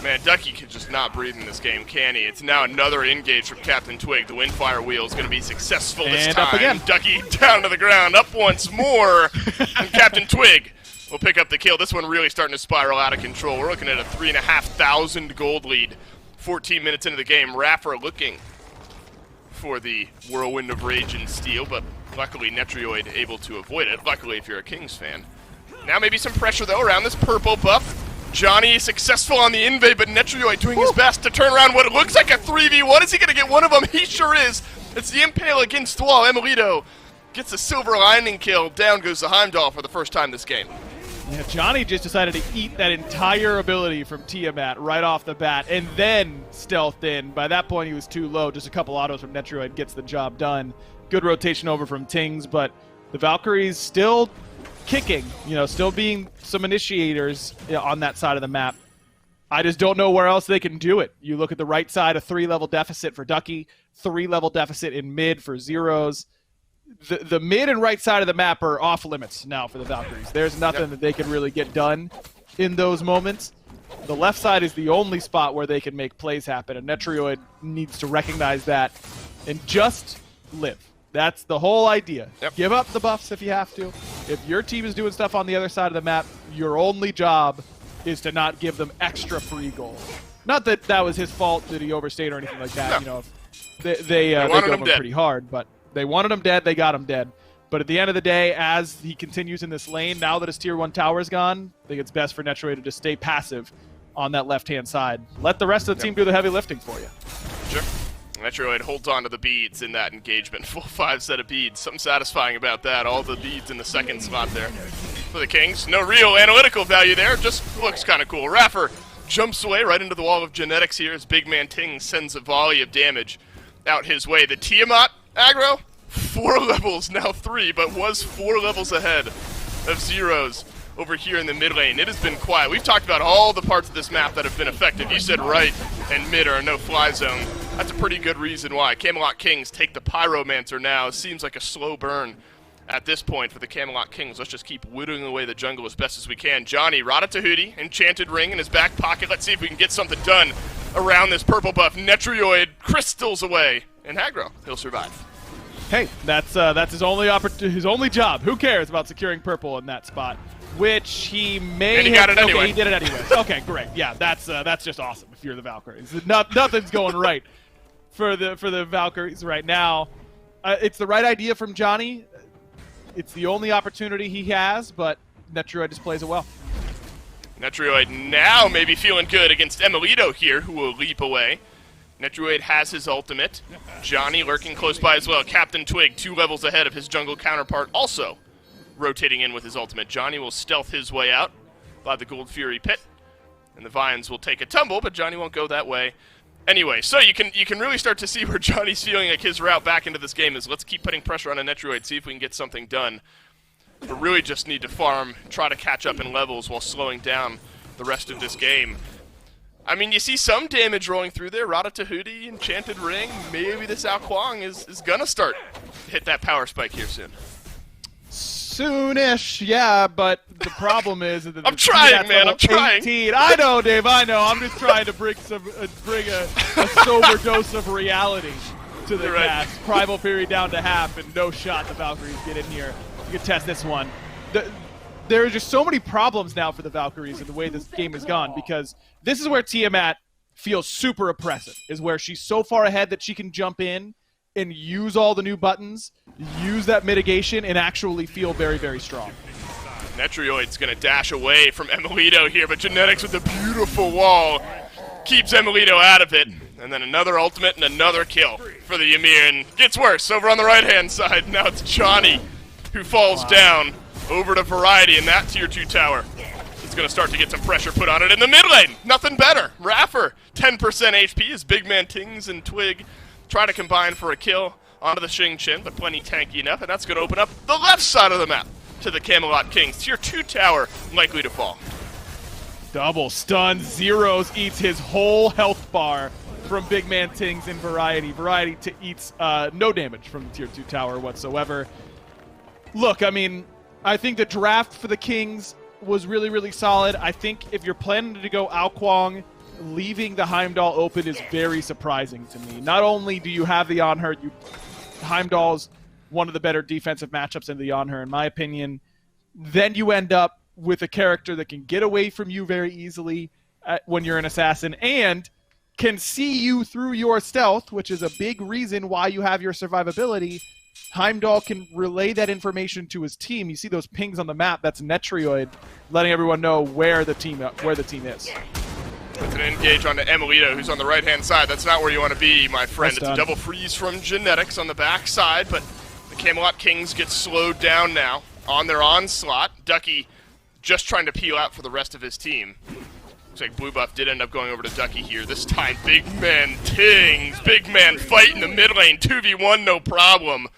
Man, Ducky can just not breathe in this game, can he? It's now another engage from Captain Twig. The Windfire Wheel is going to be successful this and time. Up again. Ducky down to the ground, up once more. And Captain Twig will pick up the kill. This one really starting to spiral out of control. We're looking at a 3,500 gold lead 14 minutes into the game. Raffer looking for the Whirlwind of Rage and Steel, but luckily Netrioid able to avoid it. Luckily if you're a Kings fan. Now maybe some pressure, though, around this purple buff. Johnny is successful on the invade, but Netrioid doing his best to turn around what looks like a 3v1. Is he going to get one of them? He sure is. It's the Impale against the wall. Emilito gets a silver lining kill. Down goes the Heimdall for the first time this game. Yeah, Johnny just decided to eat that entire ability from Tiamat right off the bat and then stealthed in. By that point, he was too low. Just a couple autos from Netrioid gets the job done. Good rotation over from Tings, but the Valkyries still kicking, still being some initiators on that side of the map. I just don't know where else they can do it. You look at the right side, a 3-level deficit for Ducky, 3-level deficit in mid for Zeros. The mid and right side of the map are off limits now for the Valkyries. There's nothing that they can really get done in those moments. The left side is the only spot where they can make plays happen, and Netrioid needs to recognize that and just live. That's the whole idea. Yep. Give up the buffs if you have to. If your team is doing stuff on the other side of the map, your only job is to not give them extra free gold. Not that that was his fault, that he overstayed or anything like that. No. They wanted go him him dead. pretty hard, but they wanted him dead. They got him dead. But at the end of the day, as he continues in this lane, now that his tier 1 tower's gone, I think it's best for Netrioid to just stay passive on that left-hand side. Let the rest of the team do the heavy lifting for you. Sure. Netrioid holds on to the beads in that engagement. Full 5 set of beads. Something satisfying about that. All the beads in the second spot there for the Kings. No real analytical value there. Just looks kind of cool. Raffer jumps away right into the wall of Genetics here as big man Ting sends a volley of damage out his way. The Tiamat aggro, 4 levels, now 3, but was 4 levels ahead of Zeros over here in the mid lane. It has been quiet. We've talked about all the parts of this map that have been effective. You said right and mid are a no-fly zone. That's a pretty good reason why. Camelot Kings take the Pyromancer now. It seems like a slow burn at this point for the Camelot Kings. Let's just keep whittling away the jungle as best as we can. Johnny, Ratatouille, Enchanted Ring in his back pocket. Let's see if we can get something done around this purple buff. Netrioid crystals away. And Hagro, he'll survive. Hey, that's his only job. Who cares about securing purple in that spot? Which he may And he have, got it anyway. He did it anyway. Okay, great. Yeah, that's just awesome if you're the Valkyries. Nothing's going right for the Valkyries right now. It's the right idea from Johnny. It's the only opportunity he has, but Netrioid just plays it well. Netrioid now maybe feeling good against Emilito here, who will leap away. Netrioid has his ultimate. Johnny lurking close by as well. Captain Twig 2 levels ahead of his jungle counterpart, also rotating in with his ultimate. Johnny will stealth his way out by the Gold Fury pit, and the Vines will take a tumble, but Johnny won't go that way. Anyway, so you can really start to see where Johnny's feeling like his route back into this game is let's keep putting pressure on a Netrioid, see if we can get something done. But really just need to farm, try to catch up in levels while slowing down the rest of this game. I mean, you see some damage rolling through there. Rada Tahuti, Enchanted Ring. Maybe this Ao Kuang is going to start to hit that power spike here soon. Soonish, yeah, but the problem is that I'm trying, man. I'm trying. 18. I know, Dave. I know. I'm just trying to bring a sober dose of reality to the cast. Primal Fury down to half, and no shot the Valkyries get in here. You can test this one. There are just so many problems now for the Valkyries in the way this game has gone, because this is where Tiamat feels super oppressive, is where she's so far ahead that she can jump in and use all the new buttons, use that mitigation, and actually feel very, very strong. Netrioid's going to dash away from Emilito here, but Genetics with a beautiful wall keeps Emilito out of it. And then another ultimate and another kill for the Ymir. And gets worse over on the right-hand side. Now it's Johnny who falls down over to Variety in that tier 2 tower. He's going to start to get some pressure put on it in the mid lane. Nothing better. Raffer, 10% HP as big man Tings and Twig try to combine for a kill onto the Xing Qin, but plenty tanky enough, and that's going to open up the left side of the map to the Camelot Kings. Tier 2 tower likely to fall. Double stun. Zeros eats his whole health bar from big man Tings and Variety. Variety eats no damage from the tier 2 tower whatsoever. Look, I mean, I think the draft for the Kings was really, really solid. I think if you're planning to go Ao Kuang, leaving the Heimdall open is very surprising to me. Not only do you have the Yonher, Heimdall's one of the better defensive matchups in the Yonher, in my opinion. Then you end up with a character that can get away from you very easily when you're an assassin, and can see you through your stealth, which is a big reason why you have your survivability. Heimdall can relay that information to his team. You see those pings on the map. That's Netrioid letting everyone know where the team is. With an engage onto Emilito, who's on the right-hand side. That's not where you want to be, my friend. It's a double freeze from Genetics on the back side, but the Camelot Kings get slowed down now on their onslaught. Ducky just trying to peel out for the rest of his team. Looks like Blue Buff did end up going over to Ducky here. This time, big man Tings, big man fight in the mid lane. 2v1, no problem.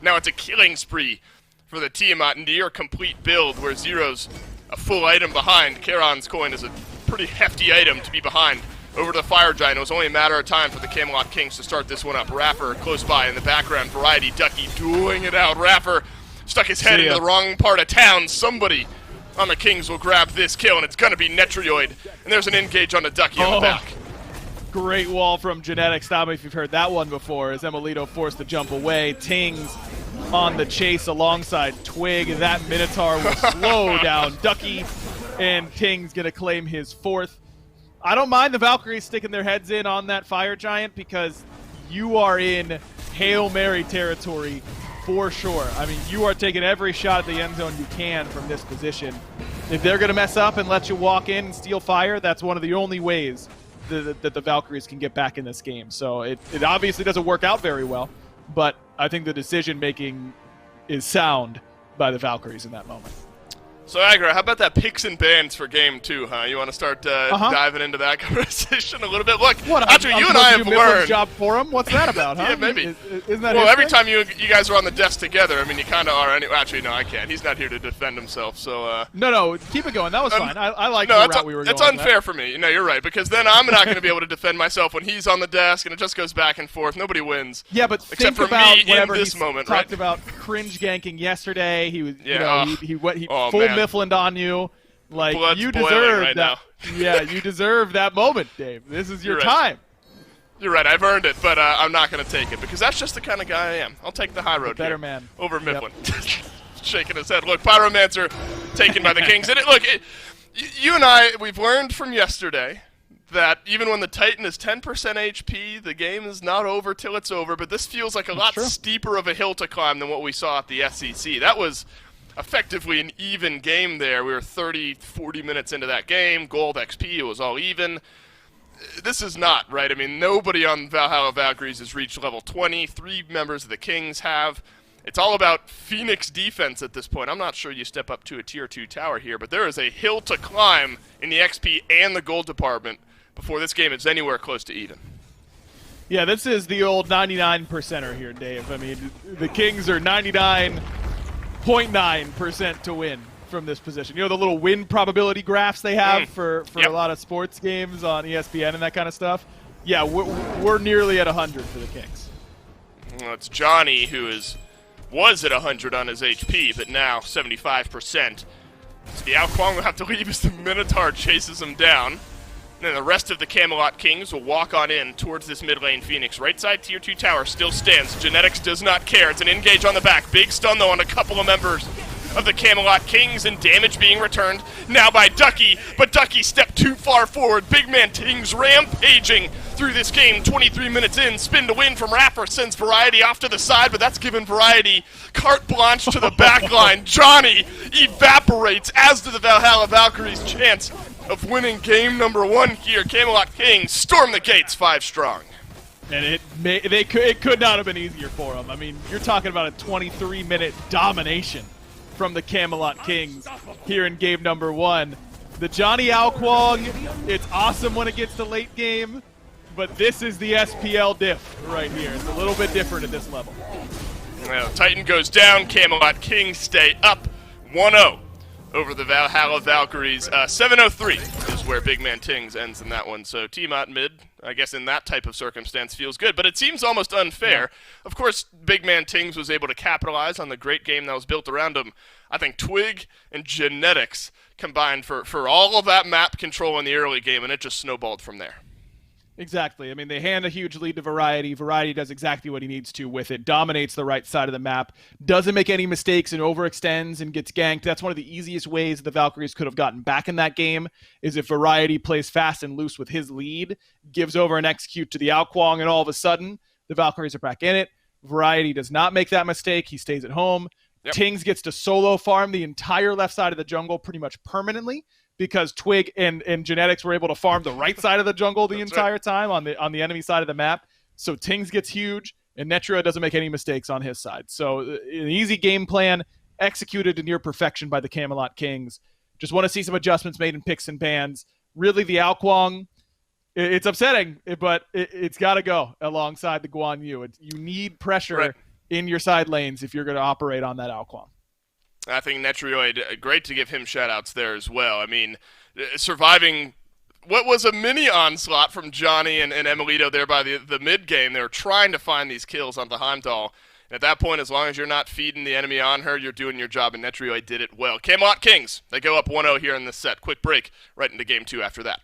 Now it's a killing spree for the Tiamat into your complete build, where Zero's a full item behind. Charon's coin is a pretty hefty item to be behind. Over to the Fire Giant. It was only a matter of time for the Camelot Kings to start this one up. Raffer close by in the background. Variety, Ducky dueling it out. Raffer stuck his head into the wrong part of town. Somebody on the Kings will grab this kill, and it's going to be Netrioid. And there's an engage on the Ducky on the back. Great wall from Genetics. Stop me if you've heard that one before, as Emilito forced to jump away. Tings on the chase alongside Twig. That Minotaur will slow down Ducky, and Tings going to claim his 4th. I don't mind the Valkyries sticking their heads in on that Fire Giant, because you are in Hail Mary territory for sure. I mean, you are taking every shot at the end zone you can from this position. If they're going to mess up and let you walk in and steal fire, that's one of the only ways that the Valkyries can get back in this game. So it obviously doesn't work out very well, but I think the decision-making is sound by the Valkyries in that moment. So, Agra, how about that picks and bans for game 2, huh? You want to start diving into that conversation a little bit? Look, actually, you and I have learned. Job for him? What's that about, huh? Yeah, maybe. Isn't that well, every time you guys are on the desk together, I mean, you kind of are. Actually, no, I can't. He's not here to defend himself, so... No, keep it going. That was fine. I like the route we were going. It's unfair for me. No, you're right, because then I'm not going to be able to defend myself when he's on the desk, and it just goes back and forth. Nobody wins. Yeah, but except think for about me whenever in this he moment, talked right? about cringe ganking yesterday. He was, he Oh, full man. Mifflin on you. Like, Blood's you boiling deserve right that. now. Yeah, you deserve that moment, Dave. This is your You're right. time. You're right, I've earned it, but I'm not going to take it because that's just the kind of guy I am. I'll take the high road better here man. over Yep. Mifflin. Shaking his head. Look, Pyromancer taken by the Kings. And you and I, we've learned from yesterday that even when the Titan is 10% HP, the game is not over till it's over, but this feels like a lot steeper of a hill to climb than what we saw at the SEC. That was effectively an even game there. We were 30, 40 minutes into that game. Gold XP, it was all even. This is not, right? I mean, nobody on Valhalla Valkyries has reached level 20. 3 members of the Kings have. It's all about Phoenix defense at this point. I'm not sure you step up to a tier 2 tower here, but there is a hill to climb in the XP and the gold department before this game is anywhere close to even. Yeah, this is the old 99%er here, Dave. I mean, the Kings are 99.9% to win from this position. You know the little win probability graphs they have for a lot of sports games on ESPN and that kind of stuff? Yeah, we're nearly at 100 for the Kings. Well, it's Johnny who was at 100 on his HP, but now 75%. So the Ao Kuang will have to leave as the Minotaur chases him down. And then the rest of the Camelot Kings will walk on in towards this mid lane Phoenix. Right side tier 2 tower still stands. Genetics does not care. It's an engage on the back. Big stun though on a couple of members of the Camelot Kings, and damage being returned now by Ducky, but Ducky stepped too far forward. Big Man Tings rampaging through this game. 23 minutes in, spin to win from Rapper sends Variety off to the side, but that's given Variety carte blanche to the back line. Johnny evaporates, as do the Valhalla Valkyries' chance of winning game number 1 here. Camelot Kings storm the gates 5 strong. And it could not have been easier for them. I mean, you're talking about a 23-minute domination from the Camelot Kings here in game number 1. The Johnny Ao Kuang, it's awesome when it gets to late game, but this is the SPL diff right here. It's a little bit different at this level. Well, Titan goes down, Camelot Kings stay up 1-0 over the Valhalla Valkyries. 7:03 is where Big Man Tings ends in that one. So T-Mot mid, I guess in that type of circumstance, feels good. But it seems almost unfair. Yeah. Of course, Big Man Tings was able to capitalize on the great game that was built around him. I think Twig and Genetics combined for all of that map control in the early game, and it just snowballed from there. Exactly. I mean, they hand a huge lead to Variety. Variety does exactly what he needs to with it, dominates the right side of the map, doesn't make any mistakes and overextends and gets ganked. That's one of the easiest ways the Valkyries could have gotten back in that game, is if Variety plays fast and loose with his lead, gives over an execute to the Ao Kuang, and all of a sudden, the Valkyries are back in it. Variety does not make that mistake. He stays at home. Yep. Tings gets to solo farm the entire left side of the jungle pretty much permanently, because Twig and Genetics were able to farm the right side of the jungle the entire time on the enemy side of the map. So Tings gets huge, and Netra doesn't make any mistakes on his side. So an easy game plan, executed to near perfection by the Camelot Kings. Just want to see some adjustments made in picks and bans. Really, the Ao Kuang, it's upsetting, but it's got to go alongside the Guan Yu. You need pressure in your side lanes if you're going to operate on that Ao Kuang. I think Netrioid, great to give him shout-outs there as well. I mean, surviving what was a mini onslaught from Johnny and Emilito there by the mid-game. They were trying to find these kills on the Heimdall. And at that point, as long as you're not feeding the enemy on her, you're doing your job, and Netrioid did it well. Camelot Kings, they go up 1-0 here in this set. Quick break right into game 2 after that.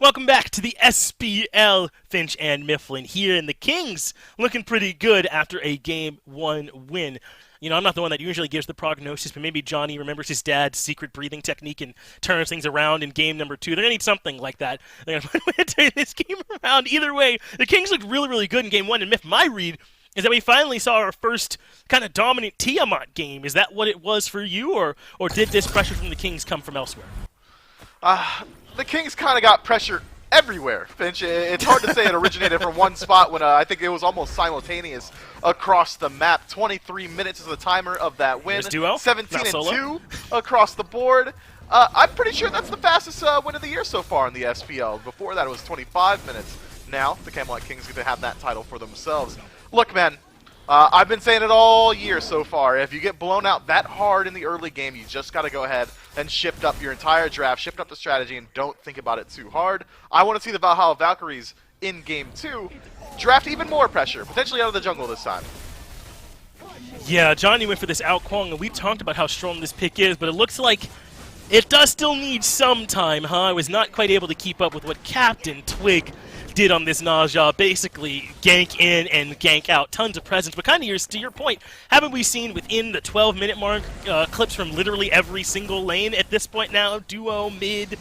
Welcome back to the SPL. Finch and Mifflin here, and the Kings looking pretty good after a Game 1 win. You know, I'm not the one that usually gives the prognosis, but maybe Johnny remembers his dad's secret breathing technique and turns things around in game number 2. They're going to need something like that. They're going to turn this game around. Either way, the Kings looked really, really good in game 1, and Miff, my read is that we finally saw our first kind of dominant Tiamat game. Is that what it was for you, or did this pressure from the Kings come from elsewhere? The Kings kind of got pressure everywhere, Finch. It's hard to say it originated from one spot when I think it was almost simultaneous across the map. 23 minutes is the timer of that win. 17-2 across the board. I'm pretty sure that's the fastest win of the year so far in the SPL. Before that, it was 25 minutes. Now, the Camelot Kings get to have that title for themselves. Look, man, I've been saying it all year so far. If you get blown out that hard in the early game, you just got to go ahead and shift up your entire draft, shift up the strategy, and don't think about it too hard. I want to see the Valhalla Valkyries in Game 2 draft even more pressure, potentially out of the jungle this time. Yeah, Johnny went for this Ao Kuang, and we talked about how strong this pick is, but it looks like it does still need some time, huh? I was not quite able to keep up with what Captain Twig did on this Naja, basically gank in and gank out. Tons of presence, but kind of to your point, haven't we seen within the 12-minute mark clips from literally every single lane at this point now? Duo, mid,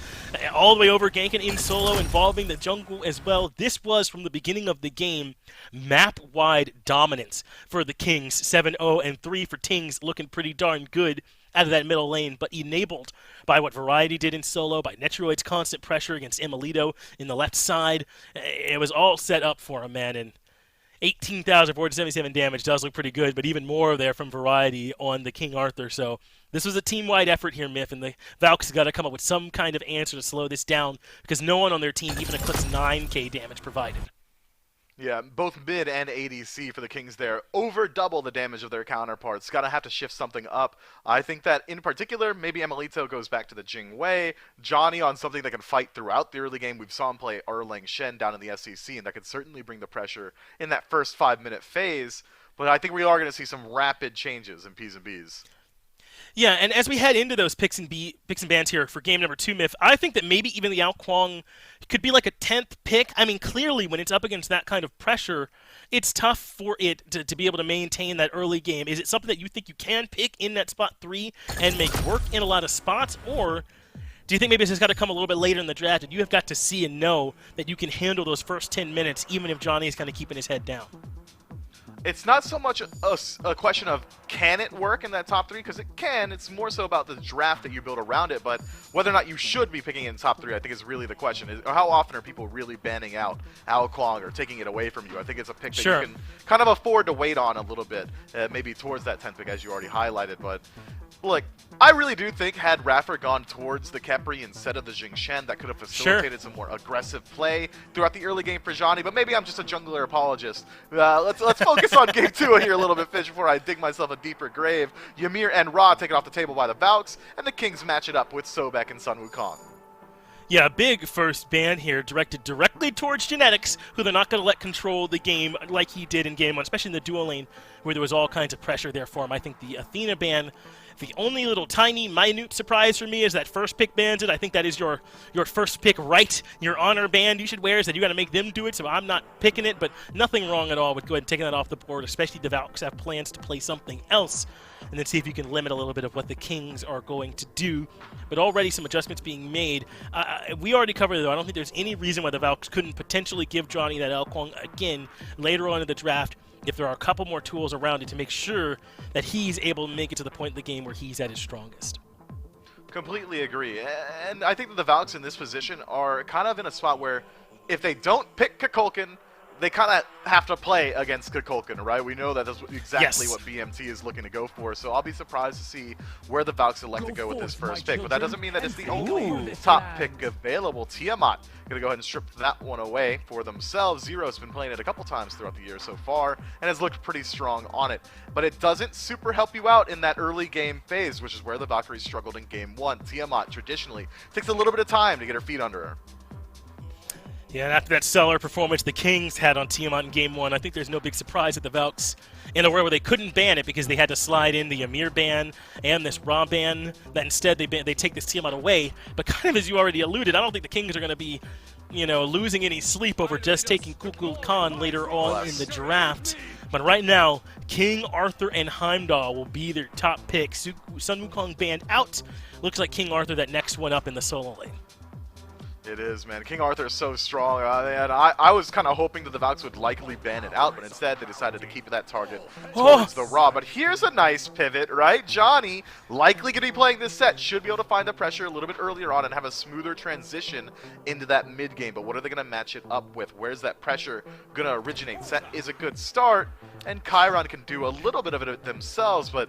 all the way over ganking in solo, involving the jungle as well. This was, from the beginning of the game, map-wide dominance for the Kings. 7-0 and 3 for Tings, looking pretty darn good out of that middle lane, but enabled by what Variety did in solo, by Netroid's constant pressure against Emilito in the left side. It was all set up for him, man, and 18,477 damage does look pretty good, but even more there from Variety on the King Arthur. So this was a team-wide effort here, Miff, and the Valks got to come up with some kind of answer to slow this down, because no one on their team even eclipsed 9k damage provided. Yeah, both mid and ADC for the Kings there over double the damage of their counterparts. Gotta have to shift something up. I think that in particular, maybe Emilito goes back to the Jing Wei. Johnny on something that can fight throughout the early game. We saw him play Erlang Shen down in the SEC, and that could certainly bring the pressure in that first 5-minute phase. But I think we are going to see some rapid changes in P's and B's. Yeah, and as we head into those picks and bans here for game number 2, Miff, I think that maybe even the Ao Kuang could be like a 10th pick. I mean, clearly, when it's up against that kind of pressure, it's tough for it to be able to maintain that early game. Is it something that you think you can pick in that spot 3 and make work in a lot of spots, or do you think maybe this has got to come a little bit later in the draft and you have got to see and know that you can handle those first 10 minutes even if Johnny is kind of keeping his head down? It's not so much a question of can it work in that top 3, because it can. It's more so about the draft that you build around it, but whether or not you should be picking it in top 3, I think is really the question. How often are people really banning out Ao Kuang or taking it away from you? I think it's a pick that you can kind of afford to wait on a little bit, maybe towards that 10th pick as you already highlighted, but look, I really do think had Raffer gone towards the Khepri instead of the Jing Shen, that could have facilitated some more aggressive play throughout the early game for Johnny, but maybe I'm just a jungler apologist. Let's focus on game 2 here a little bit, Fish, before I dig myself a deeper grave. Ymir and Ra taken off the table by the Valks, and the Kings match it up with Sobek and Sun Wukong. Yeah, big first ban here, directed directly towards Genetics, who they're not going to let control the game like he did in game 1, especially in the duo lane, where there was all kinds of pressure there for him. I think the Athena ban, the only little tiny, minute surprise for me is that first pick bans it. I think that is your first pick right, your honor band you should wear, is that you got to make them do it, so I'm not picking it, but nothing wrong at all with go ahead and taking that off the board, especially the Valks have plans to play something else, and then see if you can limit a little bit of what the Kings are going to do. But already some adjustments being made. We already covered it, though. I don't think there's any reason why the Valks couldn't potentially give Johnny that Ao Kuang again later on in the draft if there are a couple more tools around it to make sure that he's able to make it to the point of the game where he's at his strongest. Completely agree. And I think that the Valks in this position are kind of in a spot where if they don't pick Kukulkan, they kind of have to play against Kukulkan, right? We know that that's exactly what BMT is looking to go for, so I'll be surprised to see where the Valks elect to go with this first pick. But that doesn't mean that it's the only top pick available. Tiamat going to go ahead and strip that one away for themselves. Zero's been playing it a couple times throughout the year so far and has looked pretty strong on it. But it doesn't super help you out in that early game phase, which is where the Valkyries struggled in game 1. Tiamat traditionally takes a little bit of time to get her feet under her. Yeah, and after that stellar performance the Kings had on Tiamat in Game 1, I think there's no big surprise that the Valks, in a world where they couldn't ban it because they had to slide in the Ymir ban and this Ra ban, that instead they take this Tiamat away. But kind of as you already alluded, I don't think the Kings are going to be losing any sleep over just taking Kukulkan Khan later on in the draft. But right now, King Arthur and Heimdall will be their top picks. Sun Wukong banned out. Looks like King Arthur that next one up in the solo lane. It is, man. King Arthur is so strong, and I was kind of hoping that the Valks would likely ban it out, but instead they decided to keep that target towards the Raw. But here's a nice pivot, right? Johnny, likely going to be playing this set, should be able to find the pressure a little bit earlier on and have a smoother transition into that mid game. But what are they going to match it up with? Where's that pressure going to originate? Set is a good start, and Chiron can do a little bit of it themselves, but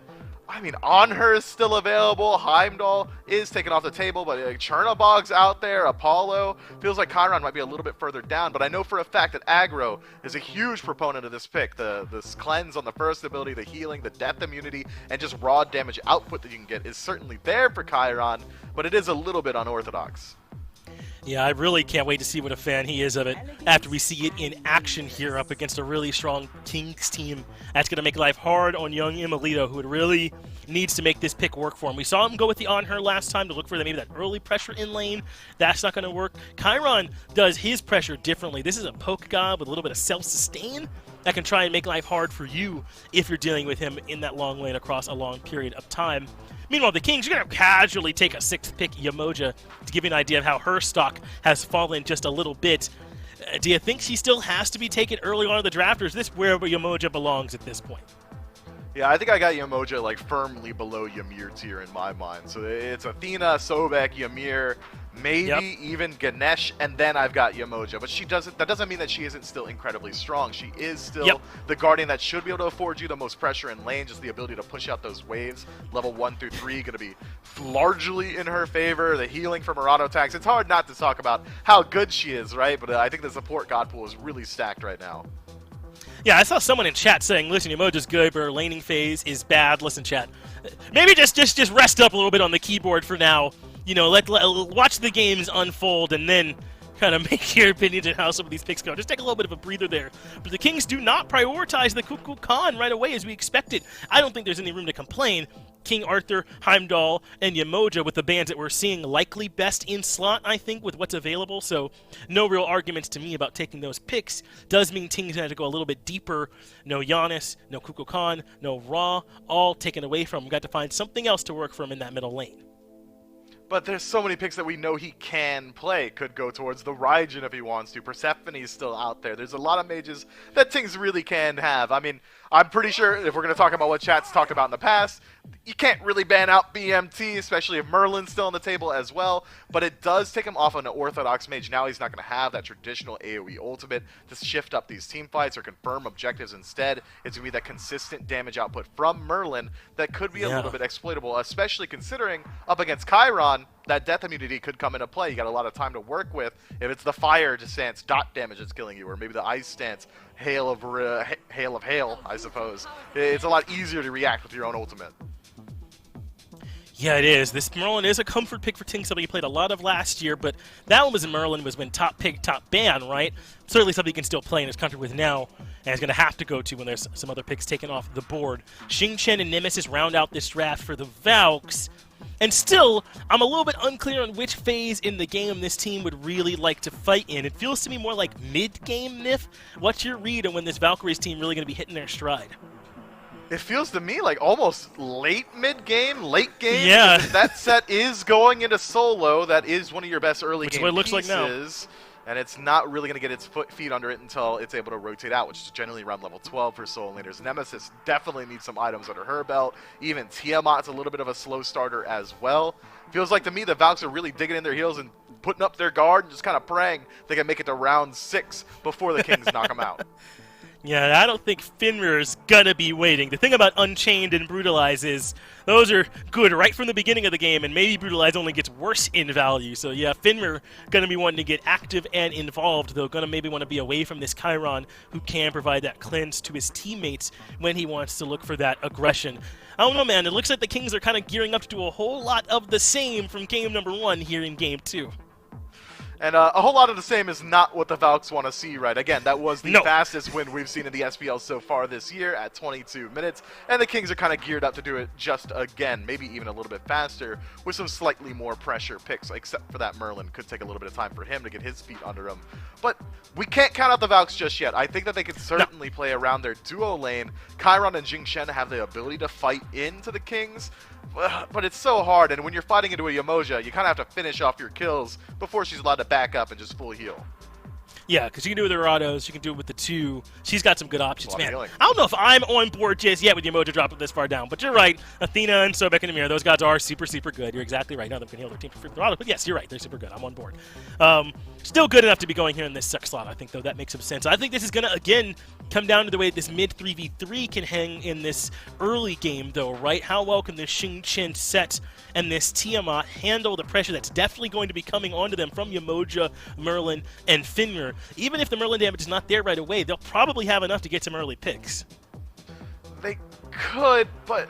I mean, Onher is still available. Heimdall is taken off the table, but Chernobog's out there. Apollo feels like Chiron might be a little bit further down, but I know for a fact that Aggro is a huge proponent of this pick. This cleanse on the first ability, the healing, the death immunity, and just raw damage output that you can get is certainly there for Chiron, but it is a little bit unorthodox. Yeah, I really can't wait to see what a fan he is of it after we see it in action here up against a really strong Kings team. That's going to make life hard on young Imelito, who really needs to make this pick work for him. We saw him go with the Onher last time to look for maybe that early pressure in lane. That's not going to work. Chiron does his pressure differently. This is a poke god with a little bit of self-sustain that can try and make life hard for you if you're dealing with him in that long lane across a long period of time. Meanwhile, the Kings, you're going to casually take a 6th pick Yamoja to give you an idea of how her stock has fallen just a little bit. Do you think she still has to be taken early on in the draft, or is this where Yamoja belongs at this point? Yeah, I think I got Yamoja like firmly below Ymir tier in my mind. So it's Athena, Sobek, Ymir, maybe even Ganesh, and then I've got Yamoja. But that doesn't mean that she isn't still incredibly strong. She is still the Guardian that should be able to afford you the most pressure in lane, just the ability to push out those waves. Level 1 through 3 going to be largely in her favor. The healing from her auto attacks. It's hard not to talk about how good she is, right? But I think the support god pool is really stacked right now. Yeah, I saw someone in chat saying, listen, Yamoja's good, but her laning phase is bad. Listen, chat, maybe just rest up a little bit on the keyboard for now. Let watch the games unfold and then kind of make your opinions on how some of these picks go. Just take a little bit of a breather there. But the Kings do not prioritize the Kukulkan Khan right away as we expected. I don't think there's any room to complain. King Arthur, Heimdall, and Yamoja with the bans that we're seeing likely best in slot, I think, with what's available. So no real arguments to me about taking those picks. Does mean Kings have to go a little bit deeper. No Giannis, no Kukulkan Khan, no Ra, all taken away from him. We've got to find something else to work for him in that middle lane. But there's so many picks that we know he can play. Could go towards the Raijin if he wants to. Persephone's still out there. There's a lot of mages that things really can have. I mean, I'm pretty sure if we're going to talk about what chat's talked about in the past, you can't really ban out BMT, especially if Merlin's still on the table as well. But it does take him off an Orthodox mage. Now he's not going to have that traditional AoE ultimate to shift up these team fights or confirm objectives. Instead, it's going to be that consistent damage output from Merlin that could be a little bit exploitable, especially considering up against Chiron, that death immunity could come into play. You got a lot of time to work with. If it's the fire stance dot damage that's killing you, or maybe the ice stance hail of hail, I suppose. It's a lot easier to react with your own ultimate. Yeah, it is. This Merlin is a comfort pick for Ting, something he played a lot of last year, but that one was Merlin was when top pick, top ban, right? Certainly something he can still play in his country with now, and is going to have to go to when there's some other picks taken off the board. Xing Chen and Nemesis round out this draft for the Valks. And still, I'm a little bit unclear on which phase in the game this team would really like to fight in. It feels to me more like mid-game, Nif. What's your read on when this Valkyries team really going to be hitting their stride? It feels to me like almost late mid-game, late game. Yeah. That set is going into solo. That is one of your best early game what it looks pieces. Like now. And it's not really going to get its feet under it until it's able to rotate out, which is generally around level 12 for solo laners. Nemesis definitely needs some items under her belt. Even Tiamat's a little bit of a slow starter as well. Feels like to me the Valks are really digging in their heels and putting up their guard and just kind of praying they can make it to round 6 before the Kings knock them out. Yeah, I don't think Fenrir's gonna be waiting. The thing about Unchained and Brutalize is those are good right from the beginning of the game, and maybe Brutalize only gets worse in value. So yeah, Fenrir gonna be wanting to get active and involved, though gonna maybe want to be away from this Chiron who can provide that cleanse to his teammates when he wants to look for that aggression. I don't know, man. It looks like the Kings are kind of gearing up to do a whole lot of the same from game number 1 here in game 2. And a whole lot of the same is not what the Valks want to see, right? Again, that was the fastest win we've seen in the SPL so far this year at 22 minutes, and the Kings are kind of geared up to do it just again, maybe even a little bit faster, with some slightly more pressure picks, except for that Merlin. Could take a little bit of time for him to get his feet under him. But we can't count out the Valks just yet. I think that they could certainly play around their duo lane. Chiron and Jing Shen have the ability to fight into the Kings, but it's so hard, and when you're fighting into a Yamoja, you kind of have to finish off your kills before she's allowed to back up and just full heal. Yeah, because you can do it with her autos, you can do it with the 2. She's got some good options, man. Healing. I don't know if I'm on board just yet with Yamoja dropping this far down, but you're right. Athena and Sobek and Amir, those guys are super, super good. You're exactly right. None of them can heal their team for free with their autos, but yes, you're right. They're super good. I'm on board. Still good enough to be going here in this sex slot, I think, though. That makes some sense. I think this is going to, again, come down to the way this mid 3v3 can hang in this early game, though, right? How well can this Xing Chen set and this Tiamat handle the pressure that's definitely going to be coming onto them from Yamoja, Merlin, and Finrir? Even if the Merlin damage is not there right away, they'll probably have enough to get some early picks. They could, but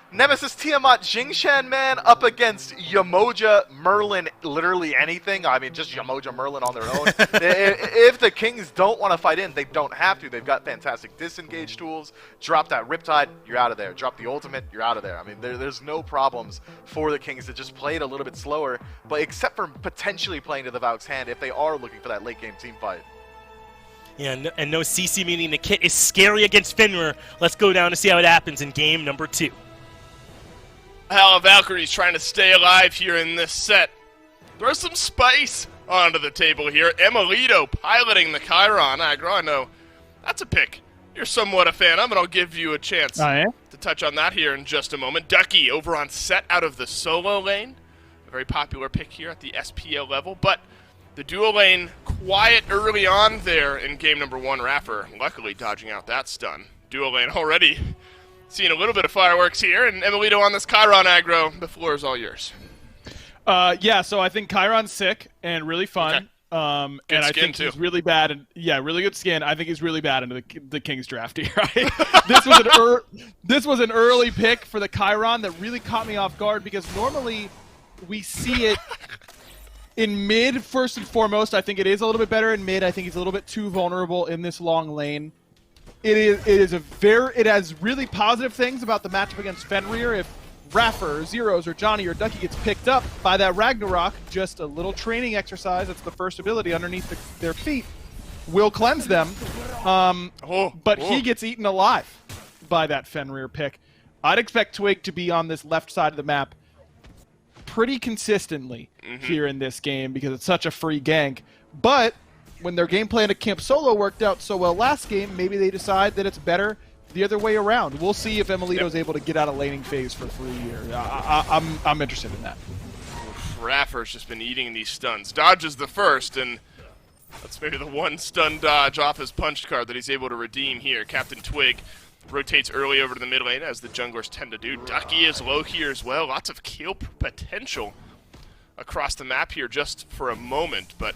Nemesis Tiamat Jing Shen, man, up against Yamoja, Merlin, literally anything. I mean, just Yamoja, Merlin on their own. If the Kings don't want to fight in, they don't have to. They've got fantastic disengage tools. Drop that Riptide, you're out of there. Drop the ultimate, you're out of there. I mean, there's no problems for the Kings to just play it a little bit slower, but except for potentially playing to the Valk's hand if they are looking for that late game team fight. Yeah, and no CC, meaning the kit is scary against Finrir. Let's go down to see how it happens in game number 2. Valhalla Valkyries trying to stay alive here in this set. Throw some spice onto the table here. Emilito piloting the Chiron aggro. I know that's a pick you're somewhat a fan of, and I'll give you a chance to touch on that here in just a moment. Ducky over on set out of the solo lane. A very popular pick here at the SPL level, but the duo lane quiet early on there in game number 1. Raffer luckily dodging out that stun. Duo lane already seeing a little bit of fireworks here, and Emilito on this Chiron aggro. The floor is all yours. Yeah, so I think Chiron's sick and really fun. Okay. And I think he's really bad. Really good skin. I think he's really bad into the Kings draft here. This was an early pick for the Chiron that really caught me off guard, because normally we see it in mid first and foremost. I think it is a little bit better in mid. I think he's a little bit too vulnerable in this long lane. It has really positive things about the matchup against Fenrir. If Raffer, Zeros, or Johnny or Ducky gets picked up by that Ragnarok, just a little training exercise, that's the first ability underneath their feet, will cleanse them. But he gets eaten alive by that Fenrir pick. I'd expect Twig to be on this left side of the map pretty consistently here in this game, because it's such a free gank. But when their game plan to Camp Solo worked out so well last game, maybe they decide that it's better the other way around. We'll see if Emilito's able to get out of laning phase for free here. I'm interested in that. Raffer's just been eating these stuns. Dodges the first, and that's maybe the one stun dodge off his punch card that he's able to redeem here. Captain Twig rotates early over to the mid lane, as the junglers tend to do. Ducky is low here as well. Lots of kill potential across the map here just for a moment, but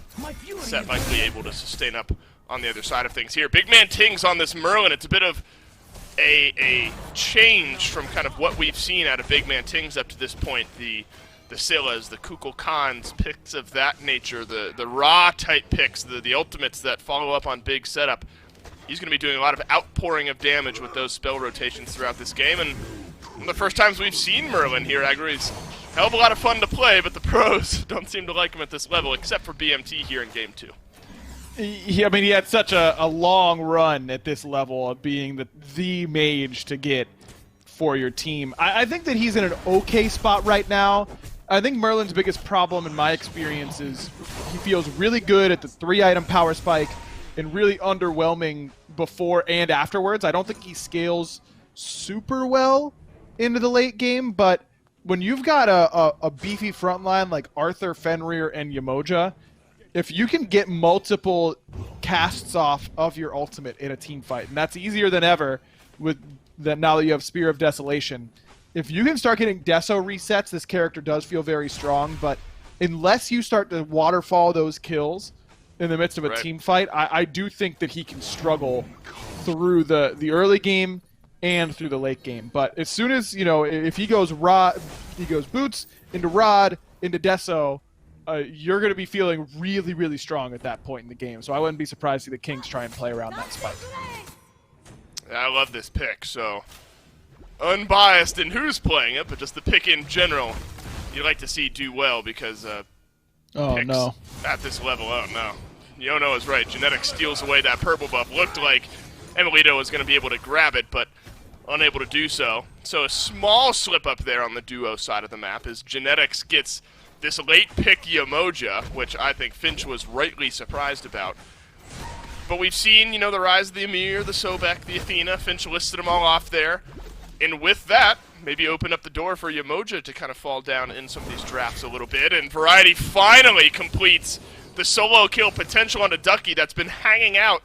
Set likely able to sustain up on the other side of things here. Big man Tings on this Merlin. It's a bit of a change from kind of what we've seen out of Big man Tings up to this point. The Scylla's, the Kukulkans, picks of that nature, the raw type picks, the ultimates that follow up on big setup. He's going to be doing a lot of outpouring of damage with those spell rotations throughout this game, and one of the first times we've seen Merlin here, Agrees. Hell of a lot of fun to play, but the pros don't seem to like him at this level, except for BMT here in Game 2. I mean, he had such a long run at this level of being the mage to get for your team. I think that he's in an okay spot right now. I think Merlin's biggest problem, in my experience, is he feels really good at the 3-item power spike and really underwhelming before and afterwards. I don't think he scales super well into the late game, but when you've got a beefy front line like Arthur, Fenrir, and Yamoja, if you can get multiple casts off of your ultimate in a team fight, and that's easier than ever now that you have Spear of Desolation, if you can start getting Deso resets, this character does feel very strong, but unless you start to waterfall those kills in the midst of a team fight, I do think that he can struggle through the early game and through the late game. But as soon as, if he goes boots into Rod into Deso, you're going to be feeling really, really strong at that point in the game. So I wouldn't be surprised to see the Kings try and play around that spike. I love this pick, so unbiased in who's playing it, but just the pick in general, you like to see do well because Oh, picks no. at this level, oh no. Yono is right. Genetic steals away that purple buff. Looked like Emilito was going to be able to grab it, but unable to do so. So a small slip up there on the duo side of the map as Genetics gets this late pick Yamoja, which I think Finch was rightly surprised about. But we've seen, the rise of the Amir, the Sobek, the Athena. Finch listed them all off there. And with that, maybe open up the door for Yamoja to kind of fall down in some of these drafts a little bit. And Variety finally completes the solo kill potential on a Ducky that's been hanging out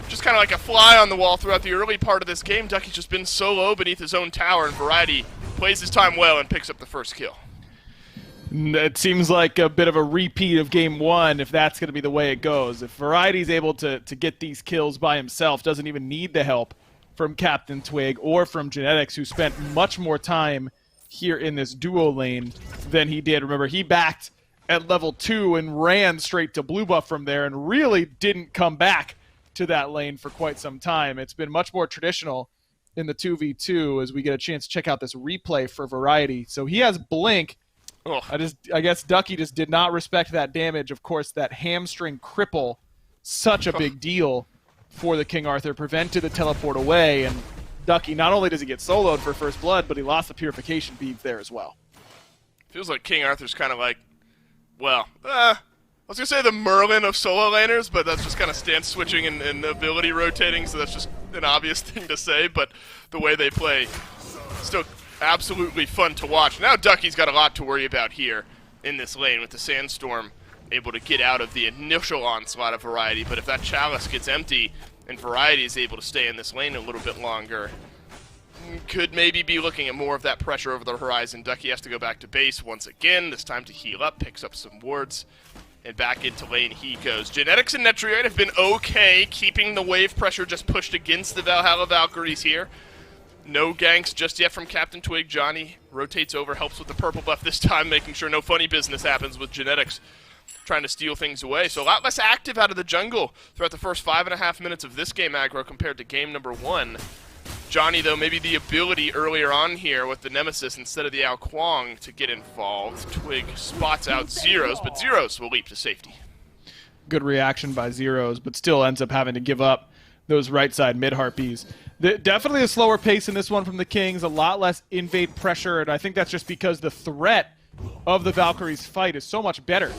just kind of like a fly on the wall throughout the early part of this game. Ducky's just been solo beneath his own tower, and Variety plays his time well and picks up the first kill. It seems like a bit of a repeat of Game 1 if that's going to be the way it goes. If Variety's able to get these kills by himself, doesn't even need the help from Captain Twig or from Genetics, who spent much more time here in this duo lane than he did. Remember, he backed at level 2 and ran straight to blue buff from there and really didn't come back to that lane for quite some time. It's been much more traditional in the 2v2 as we get a chance to check out this replay for Variety. So he has Blink. Oh. I guess Ducky just did not respect that damage. Of course, that hamstring cripple, such a big deal for the King Arthur, prevented the teleport away, and Ducky, not only does he get soloed for first blood, but he lost the purification beads there as well. Feels like King Arthur's kind of like, well, I was going to say the Merlin of solo laners, but that's just kind of stance switching and ability rotating, so that's just an obvious thing to say, but the way they play, still absolutely fun to watch. Now Ducky's got a lot to worry about here in this lane with the Sandstorm able to get out of the initial onslaught of Variety, but if that Chalice gets empty and Variety is able to stay in this lane a little bit longer, could maybe be looking at more of that pressure over the horizon. Ducky has to go back to base once again, this time to heal up, picks up some wards, and back into lane he goes. Genetics and Netrioid have been okay, keeping the wave pressure just pushed against the Valhalla Valkyries here. No ganks just yet from Captain Twig. Johnny rotates over, helps with the purple buff this time, making sure no funny business happens with Genetics trying to steal things away. So a lot less active out of the jungle throughout the first 5.5 minutes of this game aggro compared to game number 1. Johnny, though, maybe the ability earlier on here with the Nemesis instead of the Ao Kuang to get involved. Twig spots out Zeros, but Zeros will leap to safety. Good reaction by Zeros, but still ends up having to give up those right side mid harpies. Definitely a slower pace in this one from the Kings, a lot less invade pressure, and I think that's just because the threat of the Valkyries fight is so much better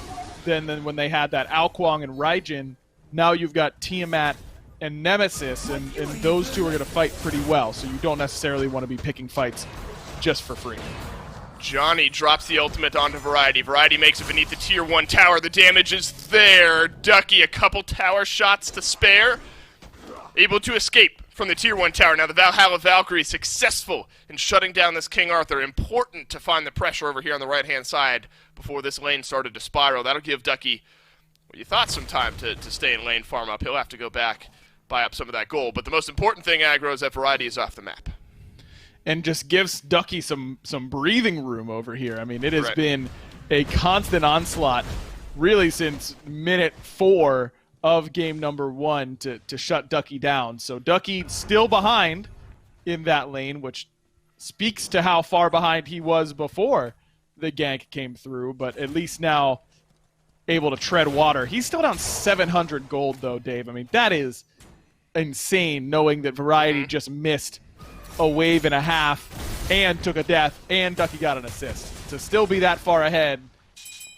than when they had that Ao Kuang and Raijin. Now you've got Tiamat and Nemesis, and those two are going to fight pretty well, so you don't necessarily want to be picking fights just for free. Johnny drops the ultimate onto Variety. Variety makes it beneath the tier 1 tower. The damage is there. Ducky, a couple tower shots to spare. Able to escape from the tier 1 tower. Now the Valhalla Valkyrie successful in shutting down this King Arthur. Important to find the pressure over here on the right-hand side before this lane started to spiral. That'll give Ducky, well, you thought, some time to stay in lane, farm up. He'll have to go back, buy up some of that gold. But the most important thing, aggro, is that Variety is off the map. And just gives Ducky some breathing room over here. I mean, it has Right. been a constant onslaught really since minute 4 of game number 1 to shut Ducky down. So Ducky still behind in that lane, which speaks to how far behind he was before the gank came through, but at least now able to tread water. He's still down 700 gold, though, Dave. I mean, that is insane, knowing that Variety just missed a wave and a half and took a death, and Ducky got an assist. To still be that far ahead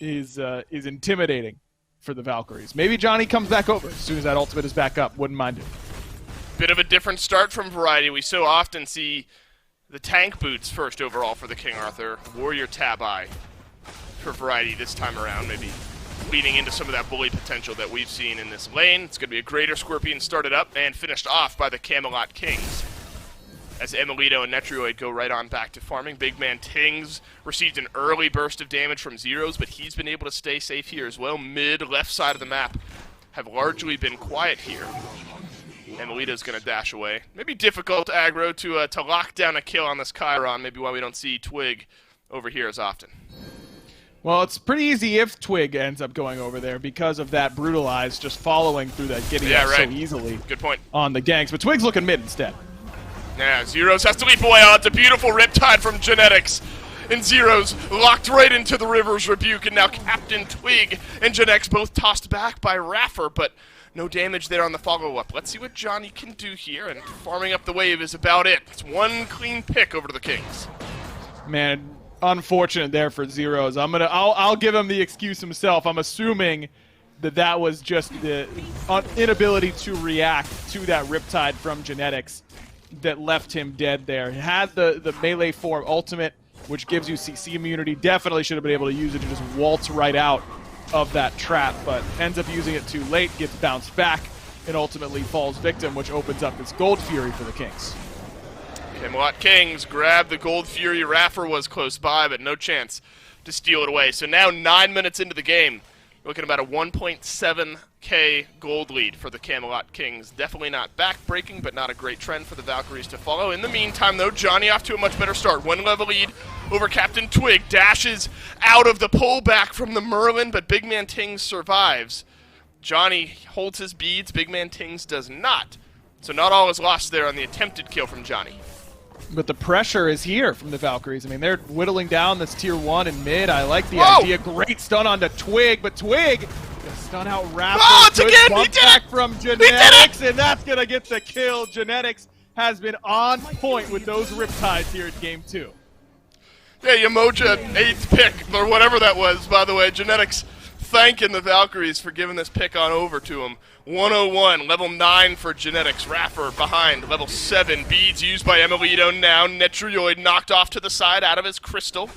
is intimidating for the Valkyries. Maybe Johnny comes back over as soon as that ultimate is back up. Wouldn't mind it. Bit of a different start from Variety. We so often see the tank boots first overall for the King Arthur. Warrior Tabi for Variety this time around. Maybe leading into some of that bully potential that we've seen in this lane. It's going to be a Greater Scorpion started up and finished off by the Camelot Kings, as Emilito and Netrioid go right on back to farming. Big man Tings received an early burst of damage from Zeros, but he's been able to stay safe here as well. Mid, left side of the map have largely been quiet here. Emilito's going to dash away. Maybe difficult aggro to lock down a kill on this Chiron, maybe why we don't see Twig over here as often. Well, it's pretty easy if Twig ends up going over there because of that Brutalize just following through that Gideon so easily. Good point. On the ganks. But Twig's looking mid instead. Yeah, Zeros has to leap away. Oh, it's a beautiful Riptide from Genetics. And Zeros locked right into the River's Rebuke, and now Captain Twig and Genetics both tossed back by Raffer, but no damage there on the follow-up. Let's see what Johnny can do here, and farming up the wave is about it. It's one clean pick over to the Kings. Man, unfortunate there for Zeros. I'll give him the excuse himself. I'm assuming that was just the inability to react to that Riptide from Genetics that left him dead there. He had the melee form ultimate, which gives you CC immunity. Definitely should have been able to use it to just waltz right out of that trap, but ends up using it too late, gets bounced back, and ultimately falls victim, which opens up this Gold Fury for the Kings. Camelot Kings grab the Gold Fury. Raffer was close by, but no chance to steal it away. So now 9 minutes into the game, looking about a 1.7k gold lead for the Camelot Kings. Definitely not back-breaking, but not a great trend for the Valkyries to follow. In the meantime, though, Johnny off to a much better start. 1 level lead over Captain Twig. Dashes out of the pullback from the Merlin, but Big Man Tings survives. Johnny holds his beads. Big Man Tings does not. So not all is lost there on the attempted kill from Johnny. But the pressure is here from the Valkyries. I mean, they're whittling down this tier 1 in mid. I like the idea. Great stun onto Twig, but Twig gonna stun out Raptor. Oh, it's again! He did it! From Genetics, and that's gonna get the kill. Genetics has been on point with those Riptides here in game 2. Yeah, Yamoja, 8th pick, or whatever that was, by the way. Genetics thanking the Valkyries for giving this pick on over to him. 101, level 9 for Genetics. Raffer behind, level 7. Beads used by Emilito now. Netrioid knocked off to the side out of his crystal.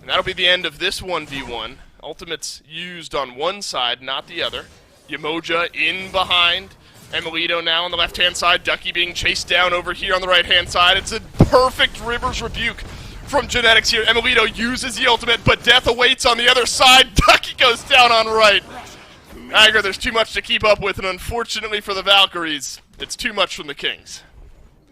And that'll be the end of this 1v1. Ultimates used on one side, not the other. Yamoja in behind. Emilito now on the left-hand side. Ducky being chased down over here on the right-hand side. It's a perfect River's Rebuke from Genetics here. Emilito uses the ultimate, but death awaits on the other side. Ducky goes down on right. Aggro, there's too much to keep up with, and unfortunately for the Valkyries, it's too much from the Kings.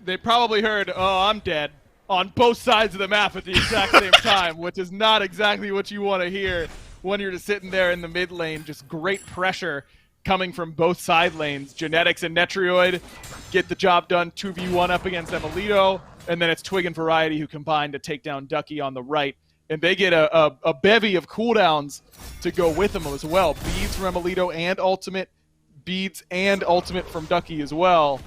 They probably heard, oh, I'm dead, on both sides of the map at the exact same time, which is not exactly what you want to hear when you're just sitting there in the mid lane. Just great pressure coming from both side lanes. Genetics and Netrioid get the job done 2v1 up against Emilito, and then it's Twig and Variety who combine to take down Ducky on the right. And they get a bevy of cooldowns to go with them as well. Beads from Emilito and ultimate. Beads and ultimate from Ducky as well.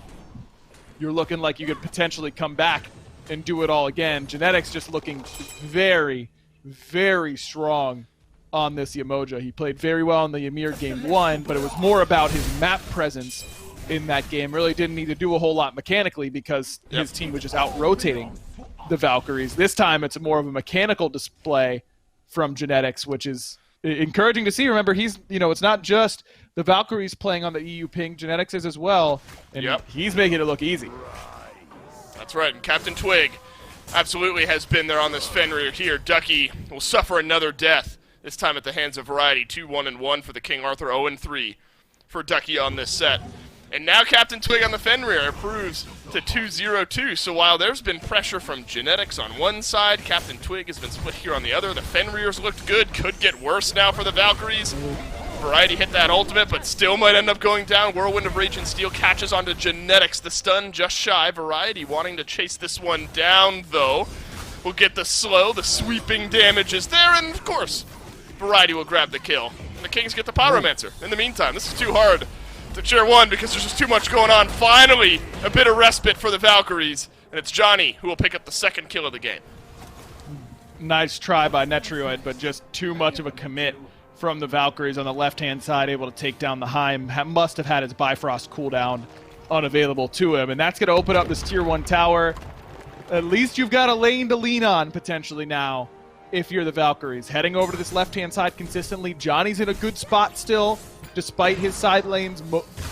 You're looking like you could potentially come back and do it all again. Genetics just looking very, very strong on this Yamoja. He played very well in the Ymir game 1, but it was more about his map presence in that game. Really didn't need to do a whole lot mechanically because his team was just out-rotating the Valkyries. This time it's more of a mechanical display from Genetics, which is encouraging to see. Remember, it's not just the Valkyries playing on the EU ping. Genetics is as well, and he's making it look easy. That's right, and Captain Twig absolutely has been there on this Fenrir here. Ducky will suffer another death, this time at the hands of Variety. 2-1-1 for the King Arthur, 0-3 for Ducky on this set. And now Captain Twig on the Fenrir improves to 2-0-2. So while there's been pressure from Genetics on one side, Captain Twig has been split here on the other. The Fenrir's looked good. Could get worse now for the Valkyries. Variety hit that ultimate, but still might end up going down. Whirlwind of Rage and Steel catches onto Genetics. The stun just shy. Variety wanting to chase this one down, though. Will get the slow. The sweeping damage is there, and of course, Variety will grab the kill. And the Kings get the Pyromancer. In the meantime, this is too hard to cheer 1 because there's just too much going on. Finally, a bit of respite for the Valkyries, and it's Johnny who will pick up the second kill of the game. Nice try by Netrioid, but just too much of a commit from the Valkyries on the left-hand side, able to take down the Heim. Must have had his Bifrost cooldown unavailable to him, and that's going to open up this Tier 1 tower. At least you've got a lane to lean on, potentially now, if you're the Valkyries. Heading over to this left-hand side consistently. Johnny's in a good spot still, despite his side lanes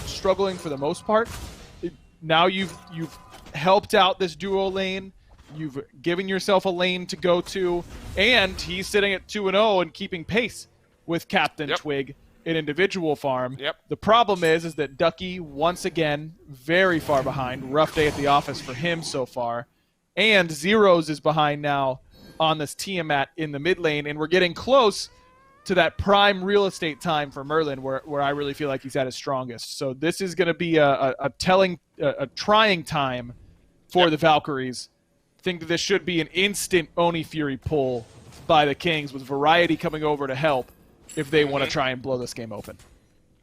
struggling for the most part. Now you've helped out this duo lane. You've given yourself a lane to go to, and he's sitting at 2-0 and keeping pace with Captain Twig in individual farm. The problem is that Ducky, once again, very far behind. Rough day at the office for him so far. And Zeros is behind now on this Tiamat in the mid lane, and we're getting close to that prime real estate time for Merlin, where I really feel like he's at his strongest. So this is going to be a trying time for the Valkyries. I think that this should be an instant Oni Fury pull by the Kings, with Variety coming over to help if they want to try and blow this game open.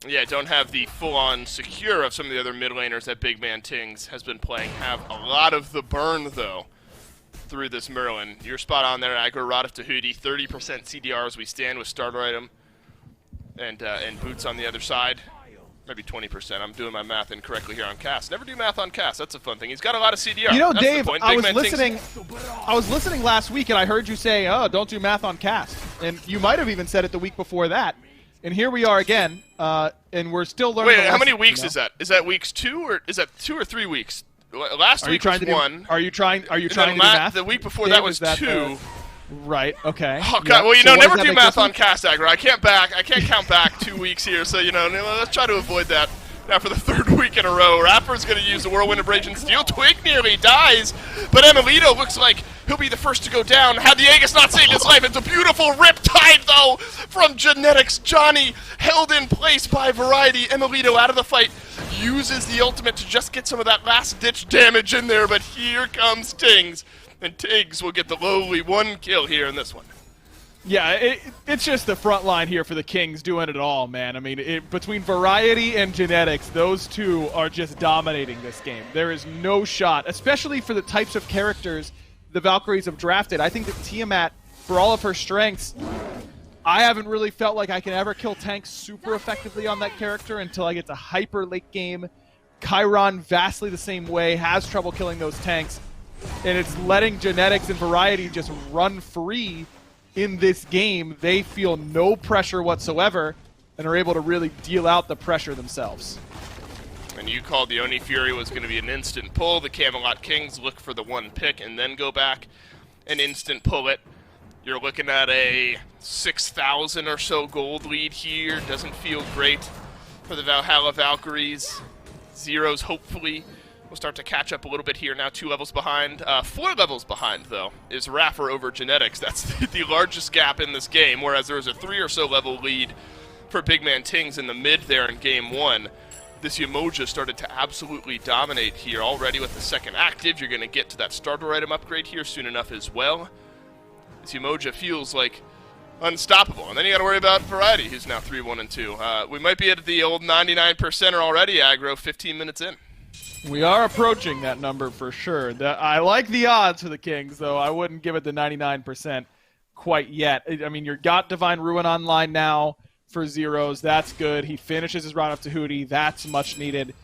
Yeah, don't have the full-on secure of some of the other mid laners that Big Man Tings has been playing. Have a lot of the burn, though, through this Merlin. You're spot on there, Aggro. Rod of Tahuti, 30% CDR as we stand with starter item. And Boots on the other side. Maybe 20%. I'm doing my math incorrectly here on cast. Never do math on cast. That's a fun thing. He's got a lot of CDR. You know, That's Dave, I was Tings... listening last week, and I heard you say, "Oh, don't do math on cast," and you might have even said it the week before that. And here we are again, and we're still learning. Wait, how many weeks is that? Is that weeks 2, or is that 2 or 3 weeks? Last week was 1. Are you trying to do math? The week before Dave, that was 2. Right. Okay. Oh god. Yep. Well, So what never does that do make math this on week? cast, Aggro. I can't count back 2 weeks here. So let's try to avoid that. Now for the 3rd week in a row, Rapper's going to use the Whirlwind Abrasion Steel. Twig nearly dies, but Emilito looks like he'll be the first to go down. Had the Aegis not saved his life, it's a beautiful riptide, though, from Genetics. Johnny held in place by Variety. Emilito out of the fight, uses the ultimate to just get some of that last-ditch damage in there, but here comes Tings, and Tings will get the lowly 1 kill here in this one. Yeah, it's just the front line here for the Kings doing it all, man. I mean, between Variety and Genetics, those two are just dominating this game. There is no shot, especially for the types of characters the Valkyries have drafted. I think that Tiamat, for all of her strengths, I haven't really felt like I can ever kill tanks super effectively on that character until I get to hyper late game. Chiron, vastly the same way, has trouble killing those tanks, and it's letting Genetics and Variety just run free in this game. They feel no pressure whatsoever and are able to really deal out the pressure themselves. And you called the Oni Fury was going to be an instant pull. The Camelot Kings look for the 1 pick and then go back and instant pull it. You're looking at a 6,000 or so gold lead here. Doesn't feel great for the Valhalla Valkyries. Zeros hopefully will start to catch up a little bit here. Now 2 levels behind. 4 levels behind, though, is Raffer over Genetics. That's the largest gap in this game, whereas there was a 3 or so level lead for Big Man Tings in the mid there in Game 1. This Yamoja started to absolutely dominate here already with the 2nd active. You're going to get to that starter item upgrade here soon enough as well. This Yamoja feels like unstoppable. And then you got to worry about Variety, who's now 3-1-2. We might be at the old 99%er already, Aggro, 15 minutes in. We are approaching that number for sure. I like the odds for the Kings, though. I wouldn't give it the 99% quite yet. I mean, you've got Divine Ruin online now for Zeros. That's good. He finishes his round of Tahuti. That's much needed.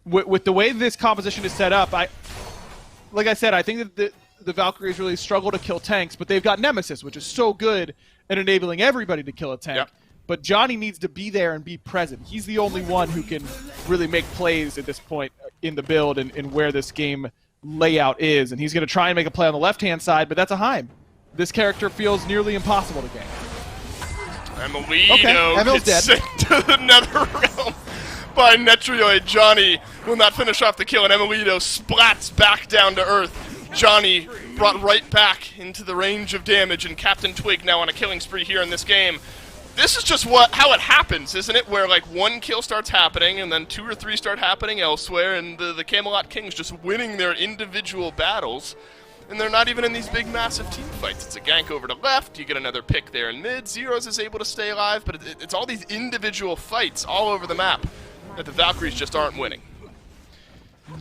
With the way this composition is set up, like I said, I think that the Valkyries really struggle to kill tanks, but they've got Nemesis, which is so good at enabling everybody to kill a tank. Yep. But Johnny needs to be there and be present. He's the only one who can really make plays at this point in the build and where this game layout is. And he's going to try and make a play on the left-hand side, but that's a Heim. This character feels nearly impossible to game. Emilito Emil's gets dead. sent to the nether realm by Netrioid. Johnny will not finish off the kill, and Emilito splats back down to earth. Johnny brought right back into the range of damage, and Captain Twig now on a killing spree here in this game. This is just how it happens, isn't it? Where like 1 kill starts happening, and then 2 or 3 start happening elsewhere, and the Camelot Kings just winning their individual battles. And they're not even in these big, massive team fights. It's a gank over to left, you get another pick there in mid, Zeros is able to stay alive, but it's all these individual fights all over the map that the Valkyries just aren't winning.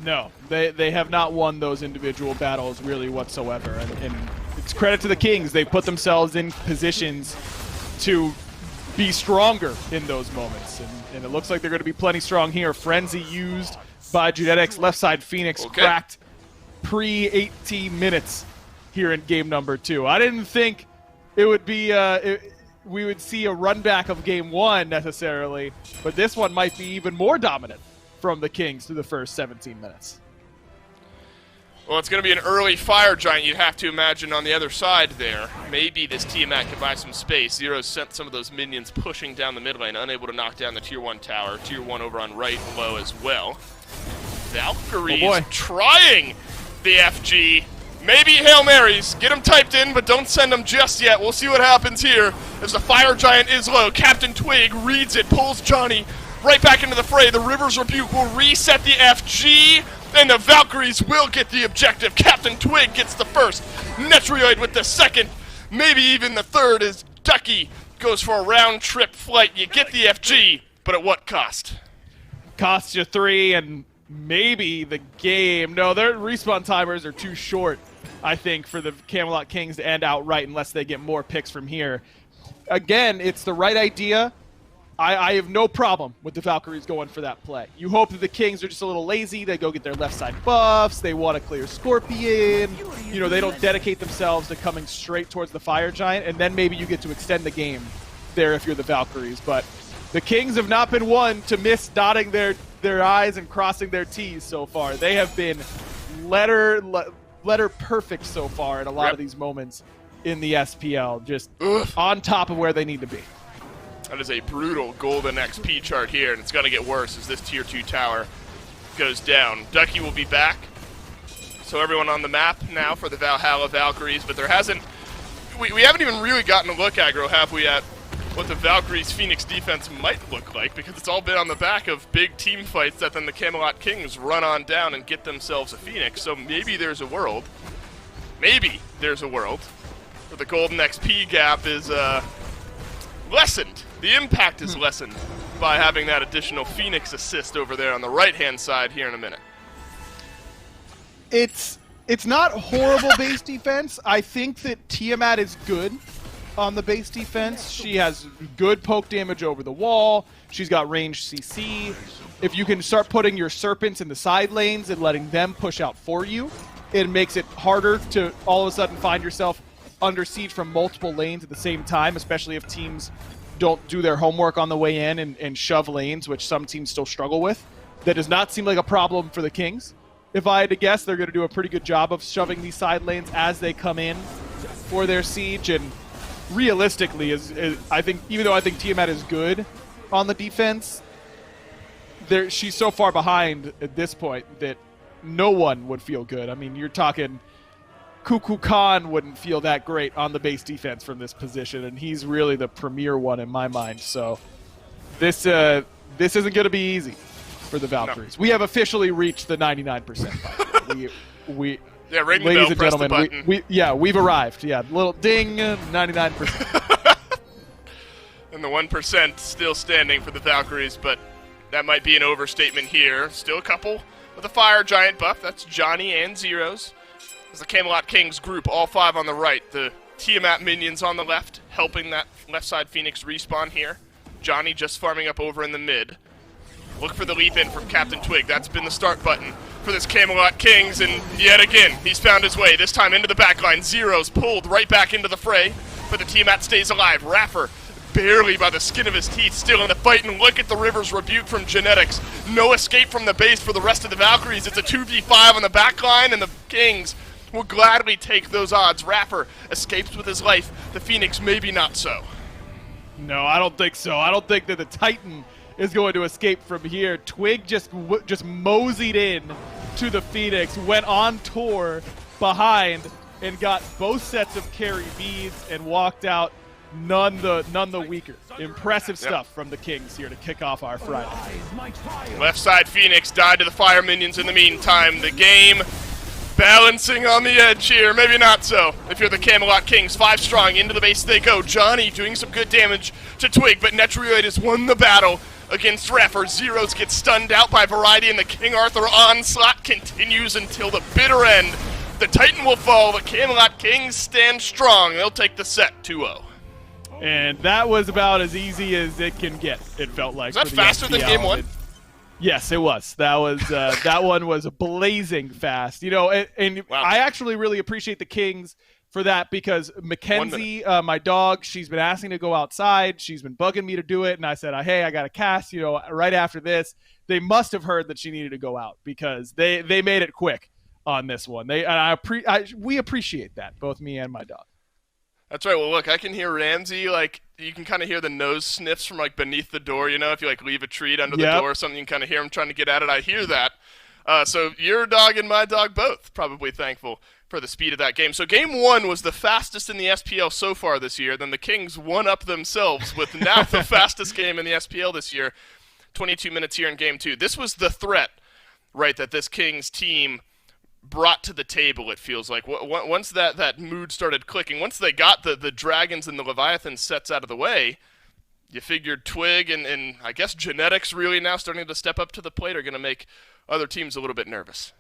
No, they have not won those individual battles really whatsoever. And it's credit to the Kings. They put themselves in positions to be stronger in those moments. And it looks like they're going to be plenty strong here. Frenzy used by Genetics. Left side Phoenix cracked pre-18 minutes here in game number 2. I didn't think it would be we would see a run back of game 1 necessarily, but this one might be even more dominant from the Kings through the first 17 minutes. Well, it's going to be an early fire giant, you'd have to imagine, on the other side there. Maybe this Tiamat can buy some space. Zero sent some of those minions pushing down the mid lane, unable to knock down the Tier 1 tower. Tier 1 over on right low as well. Valkyries trying the FG. Maybe Hail Marys. Get them typed in, but don't send them just yet. We'll see what happens here as the Fire Giant is low. Captain Twig reads it, pulls Johnny right back into the fray. The River's Rebuke will reset the FG, and the Valkyries will get the objective. Captain Twig gets the first. Netrioid with the second, maybe even the third, as Ducky goes for a round-trip flight. You get the FG, but at what cost? Costs you 3 and maybe the game. No, their respawn timers are too short, I think, for the Camelot Kings to end outright unless they get more picks from here. Again, it's the right idea. I have no problem with the Valkyries going for that play. You hope that the Kings are just a little lazy. They go get their left side buffs. They want to clear Scorpion. You know, they don't dedicate themselves to coming straight towards the Fire Giant, and then maybe you get to extend the game there if you're the Valkyries. But the Kings have not been one to miss dotting their I's and crossing their T's so far. They have been letter perfect so far in a lot of these moments in the SPL, just on top of where they need to be. That is a brutal golden XP chart here, and it's going to get worse as this tier 2 tower goes down. Ducky will be back. So everyone on the map now for the Valhalla Valkyries, but there hasn't... We haven't even really gotten a look, Aggro, have we, at what the Valkyries Phoenix defense might look like, because it's all been on the back of big team fights that then the Camelot Kings run on down and get themselves a Phoenix. So maybe there's a world where the golden XP gap is lessened. The impact is lessened by having that additional Phoenix assist over there on the right-hand side here in a minute. It's not horrible base defense. I think that Tiamat is good on the base defense. She has good poke damage over the wall. She's got ranged CC. If you can start putting your Serpents in the side lanes and letting them push out for you, it makes it harder to all of a sudden find yourself under siege from multiple lanes at the same time, especially if teams don't do their homework on the way in and shove lanes, which some teams still struggle with. That does not seem like a problem for the Kings. If I had to guess, they're going to do a pretty good job of shoving these side lanes as they come in for their siege. And realistically, I think, even though I think Tiamat is good on the defense, she's so far behind at this point that no one would feel good. I mean, you're talking... Cuckoo Khan wouldn't feel that great on the base defense from this position, and he's really the premier one in my mind. So this isn't going to be easy for the Valkyries. No. We have officially reached the 99%. we yeah, ring ladies the bell, and gentlemen, we've arrived. Yeah, little ding, 99%. And the 1% still standing for the Valkyries, but that might be an overstatement here. Still a couple with a Fire Giant buff. That's Johnny and Zeros. As the Camelot Kings group, all 5 on the right. The Tiamat minions on the left, helping that left side Phoenix respawn here. Johnny just farming up over in the mid. Look for the leap in from Captain Twig. That's been the start button for this Camelot Kings, and yet again, he's found his way. This time into the backline. Zeros pulled right back into the fray, but the Tiamat stays alive. Raffer, barely by the skin of his teeth, still in the fight, and look at the River's Rebuke from Genetics. No escape from the base for the rest of the Valkyries. It's a 2v5 on the backline, and the Kings will gladly take those odds. Raffer escapes with his life. The Phoenix maybe not so. No, I don't think so. I don't think that the Titan is going to escape from here. Twig just moseyed in to the Phoenix, went on tour behind, and got both sets of carry beads and walked out none the weaker. Impressive stuff from the Kings here to kick off our Friday. Left side Phoenix died to the fire minions in the meantime. The game balancing on the edge here, maybe not so. If you're the Camelot Kings, 5 strong, into the base they go. Johnny doing some good damage to Twig, but Netrioid has won the battle against Raffer. Zeros get stunned out by Variety, and the King Arthur onslaught continues until the bitter end. The Titan will fall. The Camelot Kings stand strong. They'll take the set 2-0. And that was about as easy as it can get, it felt like. Was that faster than game 1? Yes, it was. That was that one was blazing fast. You know, and wow. I actually really appreciate the Kings for that, because Mackenzie, my dog, she's been asking to go outside. She's been bugging me to do it, and I said, hey, I got a cast, you know, right after this. They must have heard that she needed to go out, because they made it quick on this one. We appreciate that, both me and my dog. That's right. Well, look, I can hear Ramsey, like, you can kind of hear the nose sniffs from, like, beneath the door, you know, if you, like, leave a treat under the door or something, you can kind of hear him trying to get at it. I hear that. So your dog and my dog both probably thankful for the speed of that game. So game 1 was the fastest in the SPL so far this year. Then the Kings won up themselves with now the fastest game in the SPL this year. 22 minutes here in game 2. This was the threat, right, that this Kings team brought to the table, it feels like. Once that mood started clicking, once they got the Dragons and the Leviathan sets out of the way, you figured Twig and I guess Genetics really now starting to step up to the plate are going to make other teams a little bit nervous.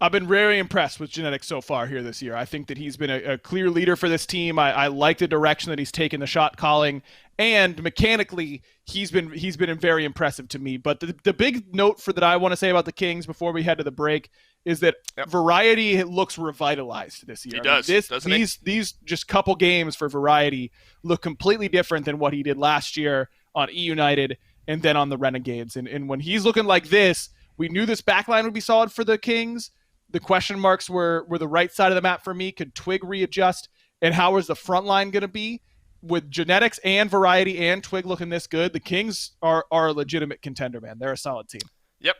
I've been very impressed with Genetics so far here this year. I think that he's been a clear leader for this team. I like the direction that he's taken the shot calling, and mechanically he's been very impressive to me. But the big note that I want to say about the Kings before we head to the break is that Variety looks revitalized this year. He does, doesn't he? These just couple games for Variety look completely different than what he did last year on E United and then on the Renegades. And when he's looking like this, we knew this backline would be solid for the Kings. The question marks were the right side of the map for me. Could Twig readjust? And how is the front line going to be? With Genetics and Variety and Twig looking this good, the Kings are a legitimate contender, man. They're a solid team. Yep.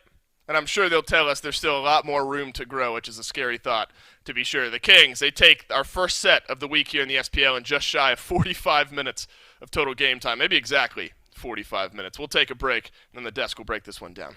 And I'm sure they'll tell us there's still a lot more room to grow, which is a scary thought, to be sure. The Kings, they take our first set of the week here in the SPL in just shy of 45 minutes of total game time. Maybe exactly 45 minutes. We'll take a break, and then the desk will break this one down.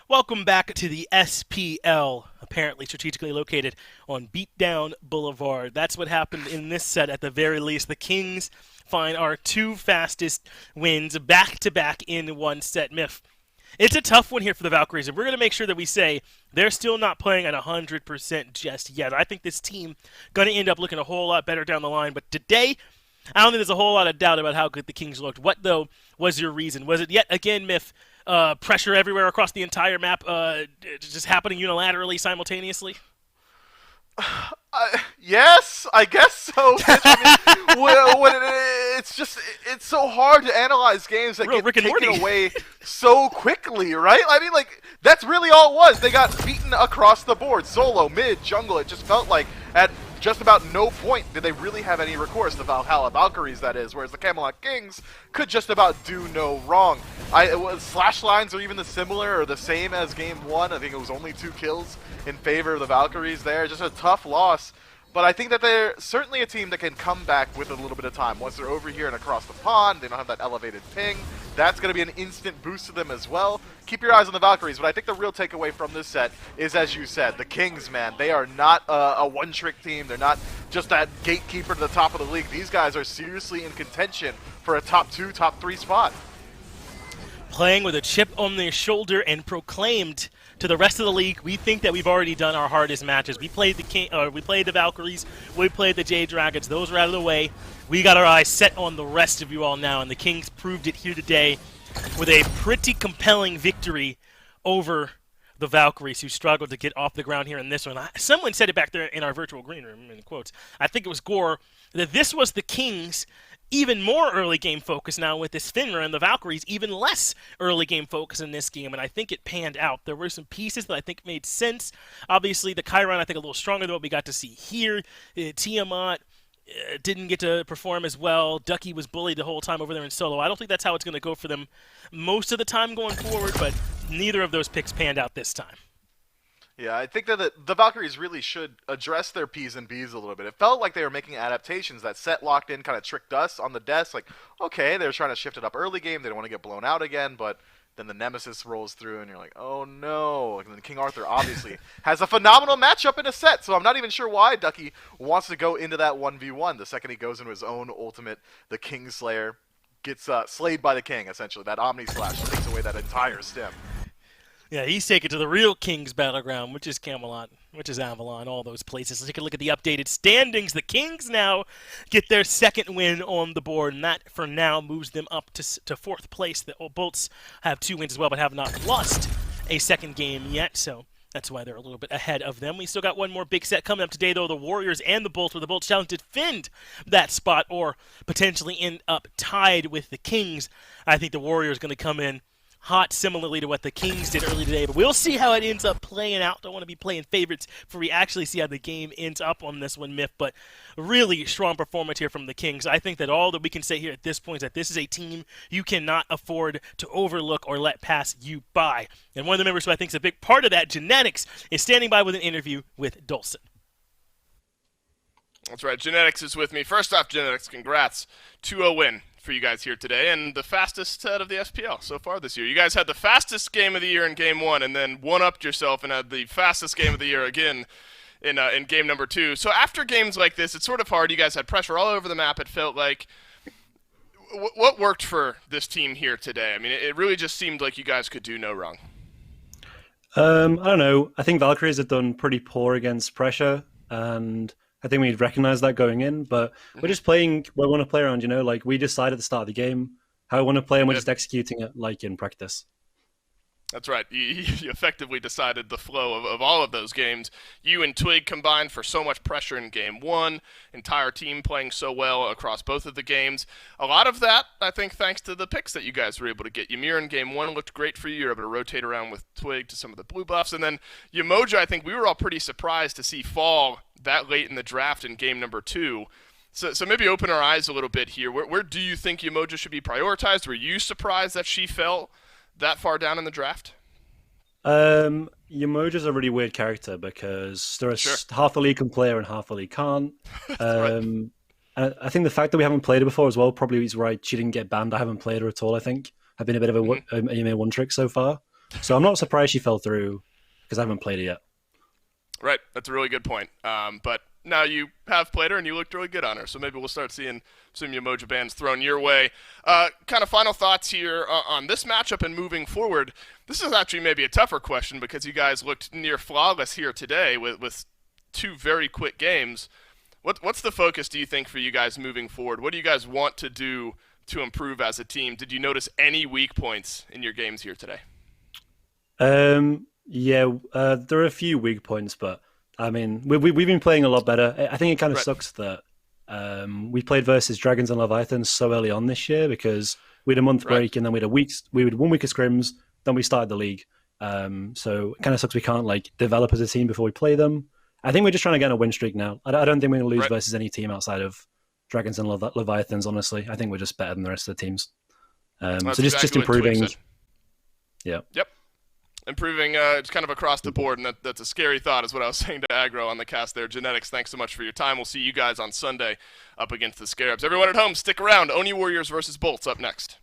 Welcome back to the SPL, apparently strategically located on Beatdown Boulevard. That's what happened in this set at the very least. The Kings find our two fastest wins back-to-back in one set. Miff, it's a tough one here for the Valkyries, and we're going to make sure that we say they're still not playing at 100% just yet. I think this team going to end up looking a whole lot better down the line, but today, I don't think there's a whole lot of doubt about how good the Kings looked. What, though, was your reason? Was it yet again, Miff, pressure everywhere across the entire map, just happening unilaterally, simultaneously? Yes, I guess so. I mean, it's so hard to analyze games that Real get Rick and taken Morty. away so quickly, right? I mean, like, that's really all it was. They got beaten across the board, solo, mid, jungle. It just felt like at just about no point did they really have any recourse. The Valhalla Valkyries, that is, whereas the Camelot Kings could just about do no wrong. Slash lines are even similar or the same as game one. I think it was only 2 kills in favor of the Valkyries there. Just a tough loss. But I think that they're certainly a team that can come back with a little bit of time. Once they're over here and across the pond, they don't have that elevated ping. That's going to be an instant boost to them as well. Keep your eyes on the Valkyries, but I think the real takeaway from this set is, as you said, the Kings, man. They are not a one-trick team. They're not just that gatekeeper to the top of the league. These guys are seriously in contention for a top 2, top 3 spot. Playing with a chip on their shoulder and proclaimed to the rest of the league, we think that we've already done our hardest matches. We played the Valkyries, we played the Jade Dragons. Those were out of the way. We got our eyes set on the rest of you all now, and the Kings proved it here today with a pretty compelling victory over the Valkyries, who struggled to get off the ground here in this one. Someone said it back there in our virtual green room, in quotes. I think it was Gore, that this was the Kings' even more early game focus now with this Finra, and the Valkyries even less early game focus in this game, and I think it panned out. There were some pieces that I think made sense. Obviously, the Chiron, I think, a little stronger than what we got to see here. Tiamat didn't get to perform as well. Ducky was bullied the whole time over there in solo. I don't think that's how it's going to go for them most of the time going forward, but neither of those picks panned out this time. Yeah, I think that the Valkyries really should address their P's and B's a little bit. It felt like they were making adaptations. That set locked in kind of tricked us on the desk. Like, okay, they were trying to shift it up early game. They don't want to get blown out again, but then the Nemesis rolls through, and you're like, oh no. And then King Arthur obviously has a phenomenal matchup in a set, so I'm not even sure why Ducky wants to go into that 1v1. The second he goes into his own ultimate, the Kingslayer gets slayed by the King, essentially. That Omni Slash takes away that entire stem. Yeah, he's taken to the real King's battleground, which is Camelot, which is Avalon, all those places. Let's take a look at the updated standings. The Kings now get their second win on the board, and that, for now, moves them up to 4th place. The Bolts have 2 wins as well, but have not lost a second game yet, so that's why they're a little bit ahead of them. We still got one more big set coming up today, though, the Warriors and the Bolts, where the Bolts challenge to defend that spot or potentially end up tied with the Kings. I think the Warriors going to come in hot, similarly to what the Kings did early today, but we'll see how it ends up playing out. Don't want to be playing favorites before we actually see how the game ends up on this one, Miff, but really strong performance here from the Kings. I think that all that we can say here at this point is that this is a team you cannot afford to overlook or let pass you by. And one of the members who I think is a big part of that, Genetics, is standing by with an interview with Dolson. That's right, Genetics is with me. First off, Genetics, congrats. 2-0 win for you guys here today, and the fastest set of the SPL so far this year. You guys had the fastest game of the year in game 1, and then one-upped yourself and had the fastest game of the year again in game number 2. So after games like this, it's sort of hard. You guys had pressure all over the map, it felt like. What worked for this team here today? I mean, it really just seemed like you guys could do no wrong. I don't know. I think Valkyries have done pretty poor against pressure, and I think we'd recognize that going in, but we're just playing what we want to play around, you know? Like, we decide at the start of the game how we want to play, and we're just executing it like in practice. That's right. You effectively decided the flow of all of those games. You and Twig combined for so much pressure in game 1. Entire team playing so well across both of the games. A lot of that, I think, thanks to the picks that you guys were able to get. Ymir in game 1 looked great for you. You were able to rotate around with Twig to some of the blue buffs. And then Yamoja, I think we were all pretty surprised to see fall that late in the draft in game number 2. So maybe open our eyes a little bit here. Where do you think Yamoja should be prioritized? Were you surprised that she fell that far down in the draft? Yamoja's a really weird character because there's half the league can play her and half the league can't. And I think the fact that we haven't played her before as well probably is right. She didn't get banned. I haven't played her at all, I think. I've been a bit of a one trick so far. So I'm not surprised she fell through because I haven't played it yet. Right, that's a really good point. But now you have played her, and you looked really good on her, so maybe we'll start seeing some emoji bands thrown your way. Kind of final thoughts here on this matchup and moving forward. This is actually maybe a tougher question because you guys looked near flawless here today with 2 very quick games. What's the focus, do you think, for you guys moving forward? What do you guys want to do to improve as a team? Did you notice any weak points in your games here today? Yeah, there are a few weak points, but I mean, we've been playing a lot better. I think it kind of sucks that we played versus Dragons and Leviathans so early on this year because we had a month break and then we had 1 week of scrims, then we started the league. So it kind of sucks we can't like develop as a team before we play them. I think we're just trying to get on a win streak now. I don't think we're going to lose versus any team outside of Dragons and Leviathans, honestly. I think we're just better than the rest of the teams. So just exactly improving. Yeah. Yep. Improving it's kind of across the board, and that's a scary thought, is what I was saying to Aggro on the cast there. Genetics, thanks so much for your time. We'll see you guys on Sunday up against the Scarabs. Everyone at home, stick around. Oni Warriors versus Bolts up next.